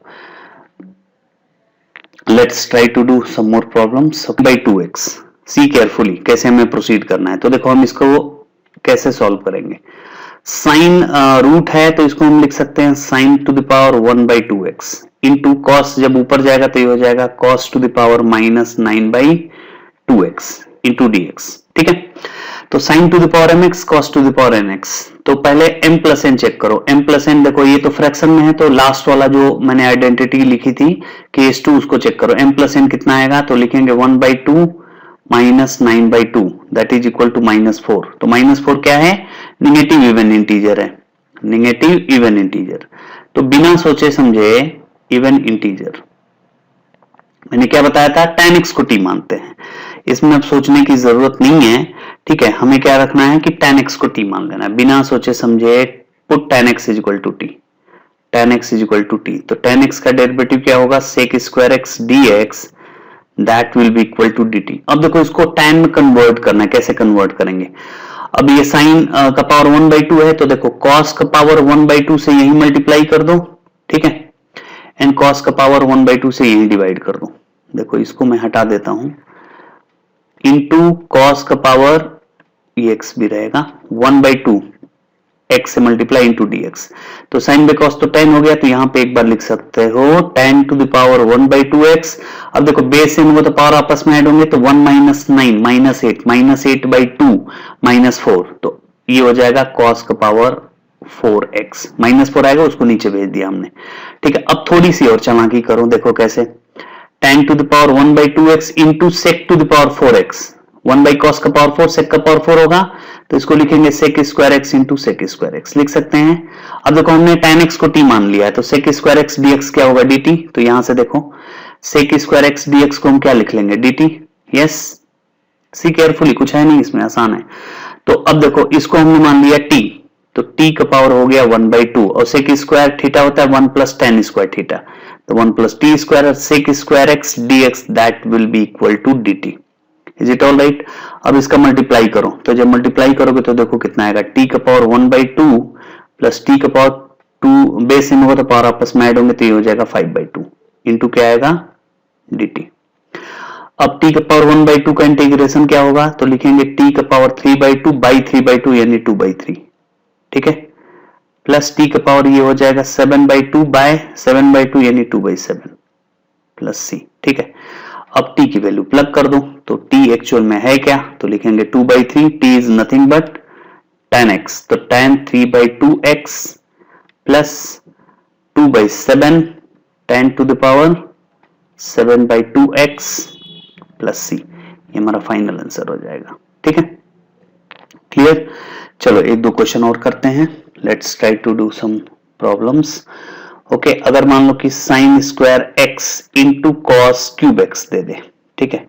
let's try to do some more problems by 2x। See carefully कैसे हमें प्रोसीड करना है। तो देखो हम इसको कैसे सॉल्व करेंगे। साइन रूट है तो इसको हम लिख सकते हैं sign to the power 1 by 2x into cos, जब ऊपर जाएगा तो ये हो जाएगा cos two the power minus 9 by 2x into dx, ठीक है। तो sign to the power mx cos two the power nx, तो पहले m प्लस n चेक करो। m प्लस n देखो ये तो फ्रैक्शन में है, तो लास्ट वाला जो मैंने आइडेंटिटी लिखी थी केस 2 उसको चेक करो। m प्लस n कितना आएगा, तो लिखेंगे 1 by 2 minus 9 by 2 that is equal to -4। तो -4 क्या है, निगेटिव इवन इंटीजर है, निगेटिव इवन इंटीजर। तो बिना सोचे समझे इवन इंटीजर, मैंने क्या बताया था, tan x को t मानते हैं, इसमें अब सोचने की जरूरत नहीं है, ठीक है। हमें क्या रखना है कि tan x को t मान लेना है, बिना सोचे समझे put tan x is equal to t, tan x is equal to t। तो tan x का डेरिवेटिव क्या होगा, sec square x dx that will be equal to dt। अब देखो इसको tan में कन्वर्ट करना है, कैसे कन्वर्ट करेंगे। अब ये साइन का पावर 1 बाई 2 है, तो देखो cos का पावर 1 बाई 2 से यही मल्टीप्लाई कर दो, ठीक है, एंड cos का पावर 1 बाई 2 से यही डिवाइड कर दो। देखो इसको मैं हटा देता हूं, इंटू cos का पावर ये x भी रहेगा 1 बाई 2 x से मल्टीप्लाई इंटू dx। तो साइन बाई cos तो tan हो गया, तो यहां पे एक बार लिख सकते हो tan to the power 1 by 2x। अब देखो बेस से वो तो पावर आपस में ऐड होंगे, तो 1 माइनस 9 माइनस 8 बाई 2 माइनस 4, तो ये हो जाएगा cos का पावर 4x, -4 आएगा, उसको नीचे भेज दिया हमने, ठीक है। अब थोड़ी सी और चालाकी करो, देखो कैसे, tan to the power 1 by 2x into sec to the power 4x, 1 by cos का पावर 4 सेक का पावर 4 होगा, तो इसको लिखेंगे sec square x into sec square x, लिख सकते हैं। अब देखो हमने tan x को t मान लिया है, तो सेक स्क्वायर एक्स dx क्या होगा dt। तो यहां से देखो सेक स्क्वायर एक्स dx को हम क्या लिख लेंगे dt, यस, सी केयरफुली, कुछ है नहीं इसमें, आसान है। तो अब देखो इसको हमने मान लिया t, तो t का पावर हो गया 1 बाई 2, और सेक स्क्वायर थीटा होता है 1 प्लस tan स्क्वायर थीटा, तो 1 प्लस t स्क्वायर और sec square x dx that will be equal to dt। Is it all right. अब इसका मल्टीप्लाई करो, तो जब मल्टीप्लाई करोगे तो देखो कितना आएगा, t का पावर 1 बाई 2 प्लस t का पावर 2, बेस में होगा तो पावर आपस में ऐड होंगे, तो ये हो जाएगा 5 बाई 2 इंटू क्या आएगा dt। अब t का पावर 1 बाई 2 का इंटीग्रेशन क्या होगा, तो लिखेंगे t का पावर 3 बाई 2 बाई 3 बाई 2 यानी 2 बाई 3, ठीक है, प्लस t का पावर ये हो जाएगा 7 बाई 2 बाय 7 बाई 2 यानी 2 बाई 7 प्लस c, ठीक है। अब t की वैल्यू प्लग कर दो, तो t एक्चुअल में है क्या, तो लिखेंगे 2 by 3, t is nothing but tan x, तो tan 3 by 2x plus 2 by 7 tan to the power 7 by 2x plus c, ये हमारा फाइनल आंसर हो जाएगा, ठीक है, क्लियर। चलो एक दो क्वेश्चन और करते हैं, let's try to do some problems. Okay, अगर मान लो कि sine square x into cos cube x दे दे, ठीक है,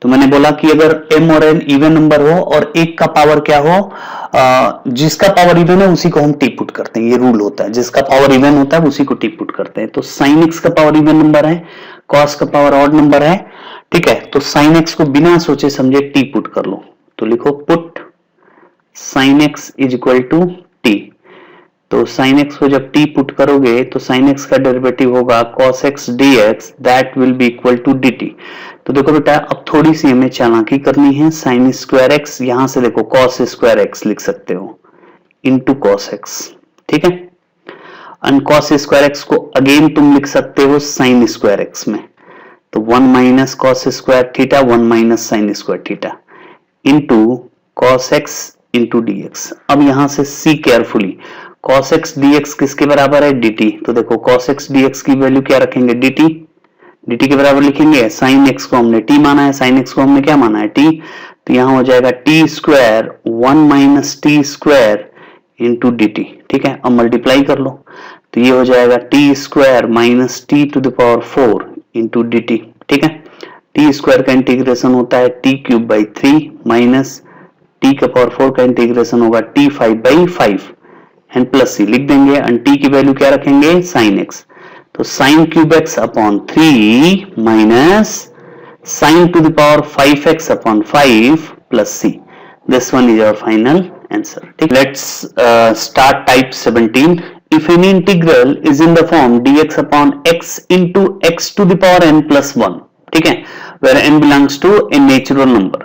तो मैंने बोला कि अगर m और n इवन नंबर हो और एक का पावर क्या हो, जिसका पावर इवन है उसी को हम टी पुट करते हैं, ये रूल होता है, जिसका पावर इवन होता है उसी को टी पुट करते हैं। तो साइन x का पावर इवन नंबर है, कॉस का पावर ऑड नंबर है, ठीक है, तो साइन x को बिना सोचे समझे टी पुट कर लो, तो लिखो put sine x is equal to t. तो sin x को जब t पुट करोगे तो sin x का डेरिवेटिव होगा cos x dx, that will be equal to dt। तो देखो बेटा अब थोड़ी सी हमें चालाकी करनी है, sin स्क्वायर x यहां से देखो cos स्क्वायर x लिख सकते हो इंटू cos x, ठीक है। एंड cos स्क्वायर x को अगेन तुम लिख सकते हो sin स्क्वायर x में, तो 1 minus cos square theta 1 minus sin square theta into cos x into dx। अब यहां से see carefully, cos x dx किसके बराबर है dt, तो देखो cos x dx की वैल्यू क्या रखेंगे dt, dt के बराबर लिखेंगे, sin x को हमने t माना है, sin x को हमने क्या माना है t, तो यहां हो जाएगा t square 1 minus t square into dt, ठीक है। अब मल्टीप्लाई कर लो तो ये हो जाएगा t square minus t to the power 4 into dt, ठीक है। t स्क्वायर का इंटीग्रेशन होता है t cube by 3 minus t का पावर 4 का इंटीग्रेशन होगा t 5 बाई 5 एंड प्लस सी लिख देंगे, एंड t की वैल्यू क्या रखेंगे sin x, तो sin क्यूब x अपॉन 3 minus sin to the power 5x अपॉन 5 plus c। This one is our final answer, ठीक। Let's start type 17। If any integral is in the form dx upon x into x to the power n plus 1, ठीक है, where n belongs to a natural number,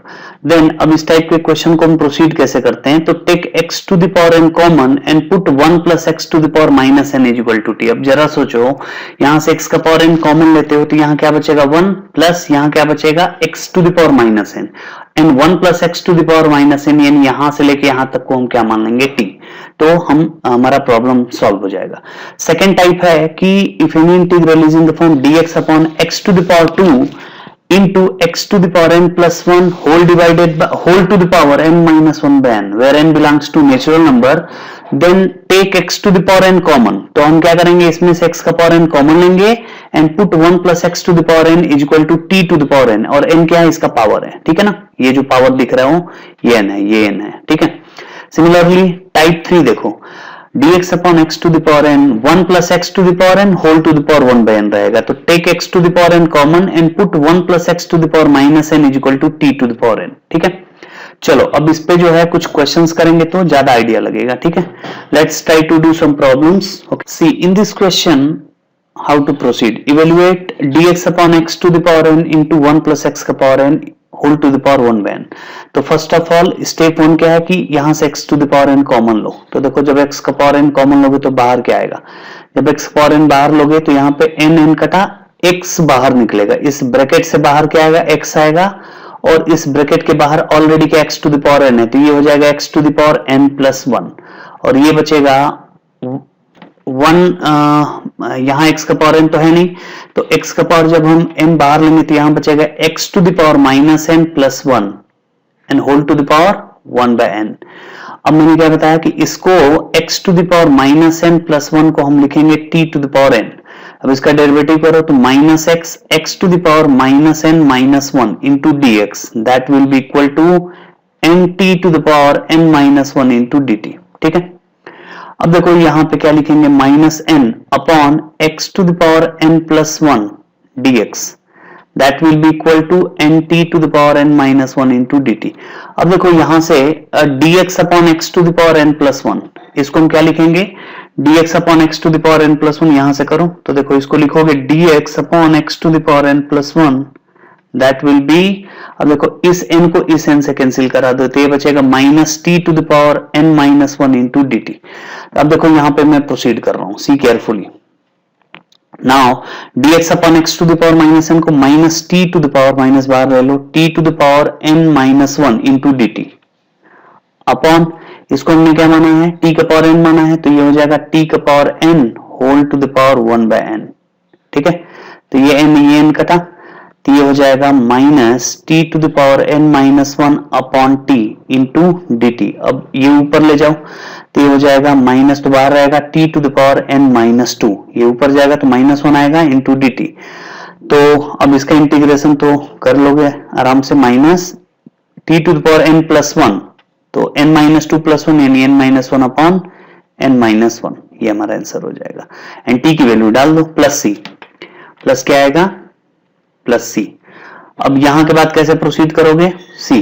then अब इस type के question को हम proceed कैसे करते हैं, तो take x to the power n common and put 1 plus x to the power minus n is equal to t। अब जरा सोचो, यहां से x का पावर n कॉमन लेते हो तो यहां क्या बचेगा 1 प्लस यहां क्या बचेगा x to the power minus n, and 1 plus x to the power minus n, यानी यहां से लेके यहां तक को हम क्या मान लेंगे t, तो हम हमारा प्रॉब्लम सॉल्व हो जाएगा। सेकेंड टाइप है कि if any integral is in the form dx upon x to the power 2 into x to the power n plus 1 whole divided by whole to the power n minus 1 by n, where n belongs to natural number, then take x to the power n common। तो हम क्या करेंगे, इसमें से x का power n common लेंगे and put 1 plus x to the power n is equal to t to the power n, और n क्या है, इसका पावर है, ठीक है ना। ये जो पावर दिख रहा हो ये n है, ये n है, ठीक है। सिमिलरली टाइप 3 देखो, dx upon x to the power n 1 plus x to the power n whole to the power 1 by n रहेगा, तो take x to the power n common and put 1 plus x to the power minus n is equal to t to the power n, ठीक है। चलो अब इस पे जो है कुछ क्वेश्चंस करेंगे तो ज्यादा आइडिया लगेगा, ठीक है। Let's try to do some problems. Okay, see in this question how to proceed, evaluate dx upon x to the power n into 1 plus x का power n whole to the power 1 by n। तो first of all step 1 क्या है कि यहां से x to the power n common लो, तो देखो जब x का पावर n कॉमन लोगे तो बाहर क्या आएगा, जब x का पावर n बाहर लोगे तो यहाँ पे n कटा x बाहर निकलेगा, इस ब्रैकेट से बाहर क्या आएगा x आएगा, और इस ब्रैकेट के बाहर ऑलरेडी क्या x to the power n है, तो ये हो जाएगा x to the power n plus 1, और ये बचेगा 1, यहाँ x का पावर n तो है नहीं, तो x का पावर जब हम n बाहर लेंगे तो यहां बचेगा x to the power minus n plus 1 and whole to the power 1 by n। अब मैंने क्या बताया कि इसको x to the power minus n plus 1 को हम लिखेंगे t to the power n। अब इसका डेरिवेटिव करो तो minus x to the power minus n minus 1 into dx, that will be equal to nt to the power n minus 1 into dt, ठीक है। अब देखो यहां पे क्या लिखेंगे, minus n upon x to the power n plus 1 dx, that will be equal to nt to the power n minus 1 into dt। अब देखो यहां से dx upon x to the power n plus 1, इसको हम क्या लिखेंगे, dx upon x to the power n plus 1, यहां से करो तो देखो इसको लिखोगे dx upon x to the power n plus 1, that will be, अब देखो इस n को इस n से कैंसिल करा दो तो ये बचेगा minus t to the power n minus 1 into d T. अब देखो यहां पे मैं प्रोसीड कर रहा हूं, see carefully. Now dx upon x to the power minus n को minus t to the power minus बाहर ले लो, t to the power n minus 1 into d t upon, इसको हमने क्या माना है, t का पावर n माना है, तो ये हो जाएगा t का power n whole to the power 1 by n, ठीक है। तो ये n कटा, तो ये हो जाएगा minus t to the power n minus 1 upon t into d T. अब ये ऊपर ले जाओ तो ये हो जाएगा माइनस, तो बाहर रहेगा t to the power n minus 2, ये ऊपर जाएगा तो माइनस 1 आएगा इंटू डी टी। तो अब इसका इंटीग्रेशन तो कर लोगे आराम से, minus t to the power n plus 1, तो n माइनस 2 प्लस 1 यानी n minus 1 upon n minus 1, ये हमारा आंसर हो जाएगा। एंड टी की वैल्यू डाल दो, प्लस सी, प्लस क्या आएगा प्लस सी। अब यहां के बाद कैसे प्रोसीड करोगे, सी,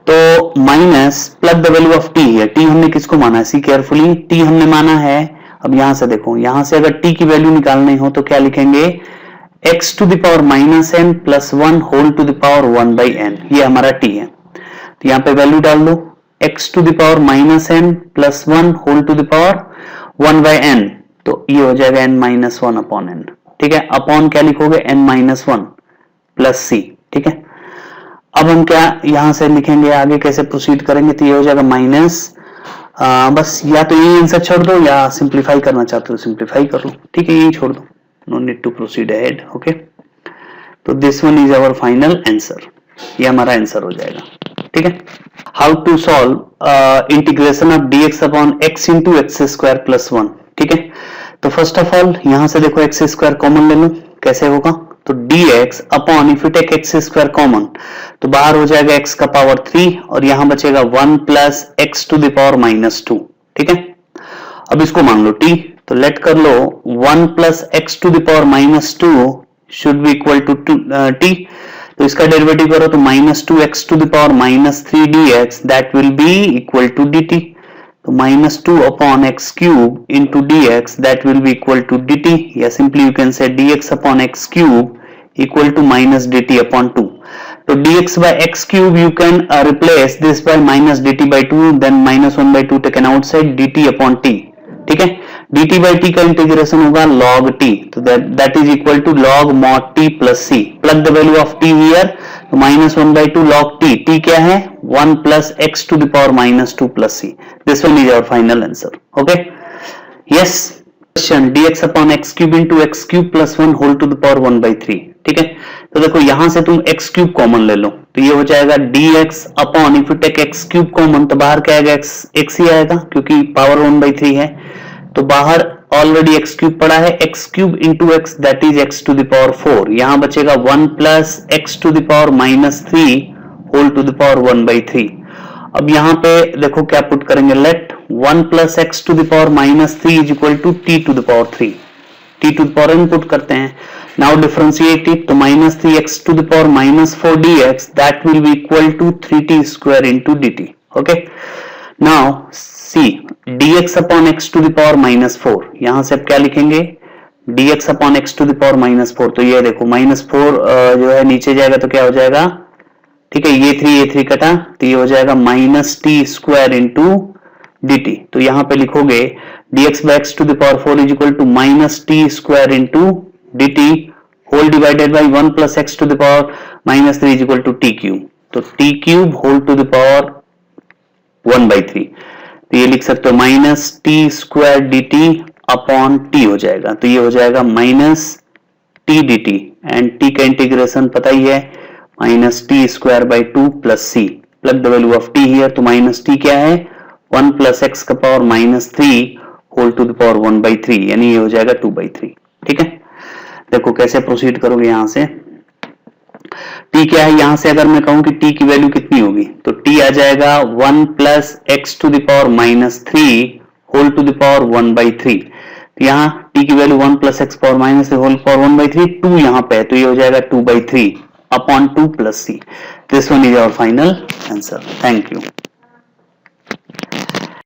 तो minus plug the value of T है, टी हमने किसको माना है, सी केयरफुली, टी हमने माना है अब यहां से देखो, यहां से अगर t की वैल्यू निकालनी हो तो क्या लिखेंगे, x to the power minus n plus one whole to the power 1 by n, ये हमारा t है। तो यहाँ पे वैल्यू डाल दो, x to the power minus n plus one whole to the power 1 by n, तो ये हो जाएगा n minus one upon n. ठीक है, अपॉन क्या लिखोगे, n minus one plus c. ठीक है, अब हम क्या यहां से लिखेंगे, आगे कैसे प्रोसीड करेंगे, तो ये हो जाएगा माइनस, बस या तो ये आंसर छोड़ दो या सिंप्लीफाई करना चाहते हो सिंप्लीफाई कर लो। ठीक है, यही छोड़ दो, no need to proceed ahead. Okay, तो this one is our final answer, ये हमारा आंसर हो जाएगा। ठीक है, how to solve integration of dx upon x into x square plus one. ठीक है, तो फर्स्ट ऑफ ऑल यहां से देखो एक्स स्क्वायर कॉमन ले लो, कैसे होगा, तो dx upon if you take x square common तो बाहर हो जाएगा x का पावर 3 और यहां बचेगा 1 plus x to the power minus 2। ठीक है, अब इसको मान लो t, तो लेट कर लो 1 plus x to the power minus 2 should be equal to t, तो इसका डेरिवेटिव करो तो minus 2 x to the power minus 3 dx that will be equal to dt, तो minus 2 upon x cube into dx that will be equal to dt, या simply you can say dx upon x cube equal to minus dt upon 2। तो dx by x cube you can replace this by minus dt by 2, then minus 1 by 2 taken outside, dt upon t। ठीक है, dt by t का integration होगा log t, तो that is equal to log mod t plus c। plug the value of t here, तो minus 1 by 2 log t, t क्या है 1 plus x to the power minus 2 plus c। this one is our final answer। okay, yes, question dx upon x cube into x cube plus one whole to the power 1 by 3। ठीक है, तो देखो यहां से तुम x cube common ले लो, तो ये हो जाएगा dx upon if you take x cube common तो बाहर क्या आएगा, x ही आएगा क्योंकि पावर 1 बाई 3 है, तो बाहर ऑलरेडी एक्स क्यूब पड़ा है, x cube into x that is x to the power 4, यहां बचेगा 1 plus x to the power minus 3 whole to the power 1 by 3। अब यहाँ पे देखो क्या पुट करेंगे, let 1 plus x to the power minus 3 is equal to t to the power 3, t to the power n put करते हैं। Now differentiate it, तो minus 3 x to the power minus 4 dx that will be equal to 3t square into dt। Okay, now see dx upon x to the power minus 4, यहां से अब क्या लिखेंगे, dx upon x to the power minus 4, तो ये देखो minus 4 जो है नीचे जाएगा तो क्या हो जाएगा, ठीक है, ये 3 कटा तो ये हो जाएगा minus t square into dt, तो यहां पे लिखोगे dx by x to the power 4 is equal to minus t square into dt whole divided by 1 plus x to the power minus 3 is equal to t cube, तो t cube whole to the power 1 by 3, तो ये लिख सकते हो minus t square dt upon t हो जाएगा, तो ये हो जाएगा minus t dt and t का इंटीग्रेशन पता ही है minus t square by 2 plus c, plug the value of T here, तो माइनस टी क्या है 1 प्लस एक्स का power minus 3 whole to the power 1 by 3, यानी ये हो जाएगा 2 बाई 3। ठीक है, देखो कैसे प्रोसीड करोगे, यहां से t क्या है, यहां से अगर मैं कहूं कि t की वैल्यू कितनी होगी तो t आ जाएगा 1 plus x to the power minus 3 whole to the power 1 by 3, तो यहाँ t की value 1 plus x power minus 3 whole power 1 by 3, 2 यहाँ पे है तो ये हो जाएगा 2 by 3 upon 2 plus c। This one is our final answer. Thank you.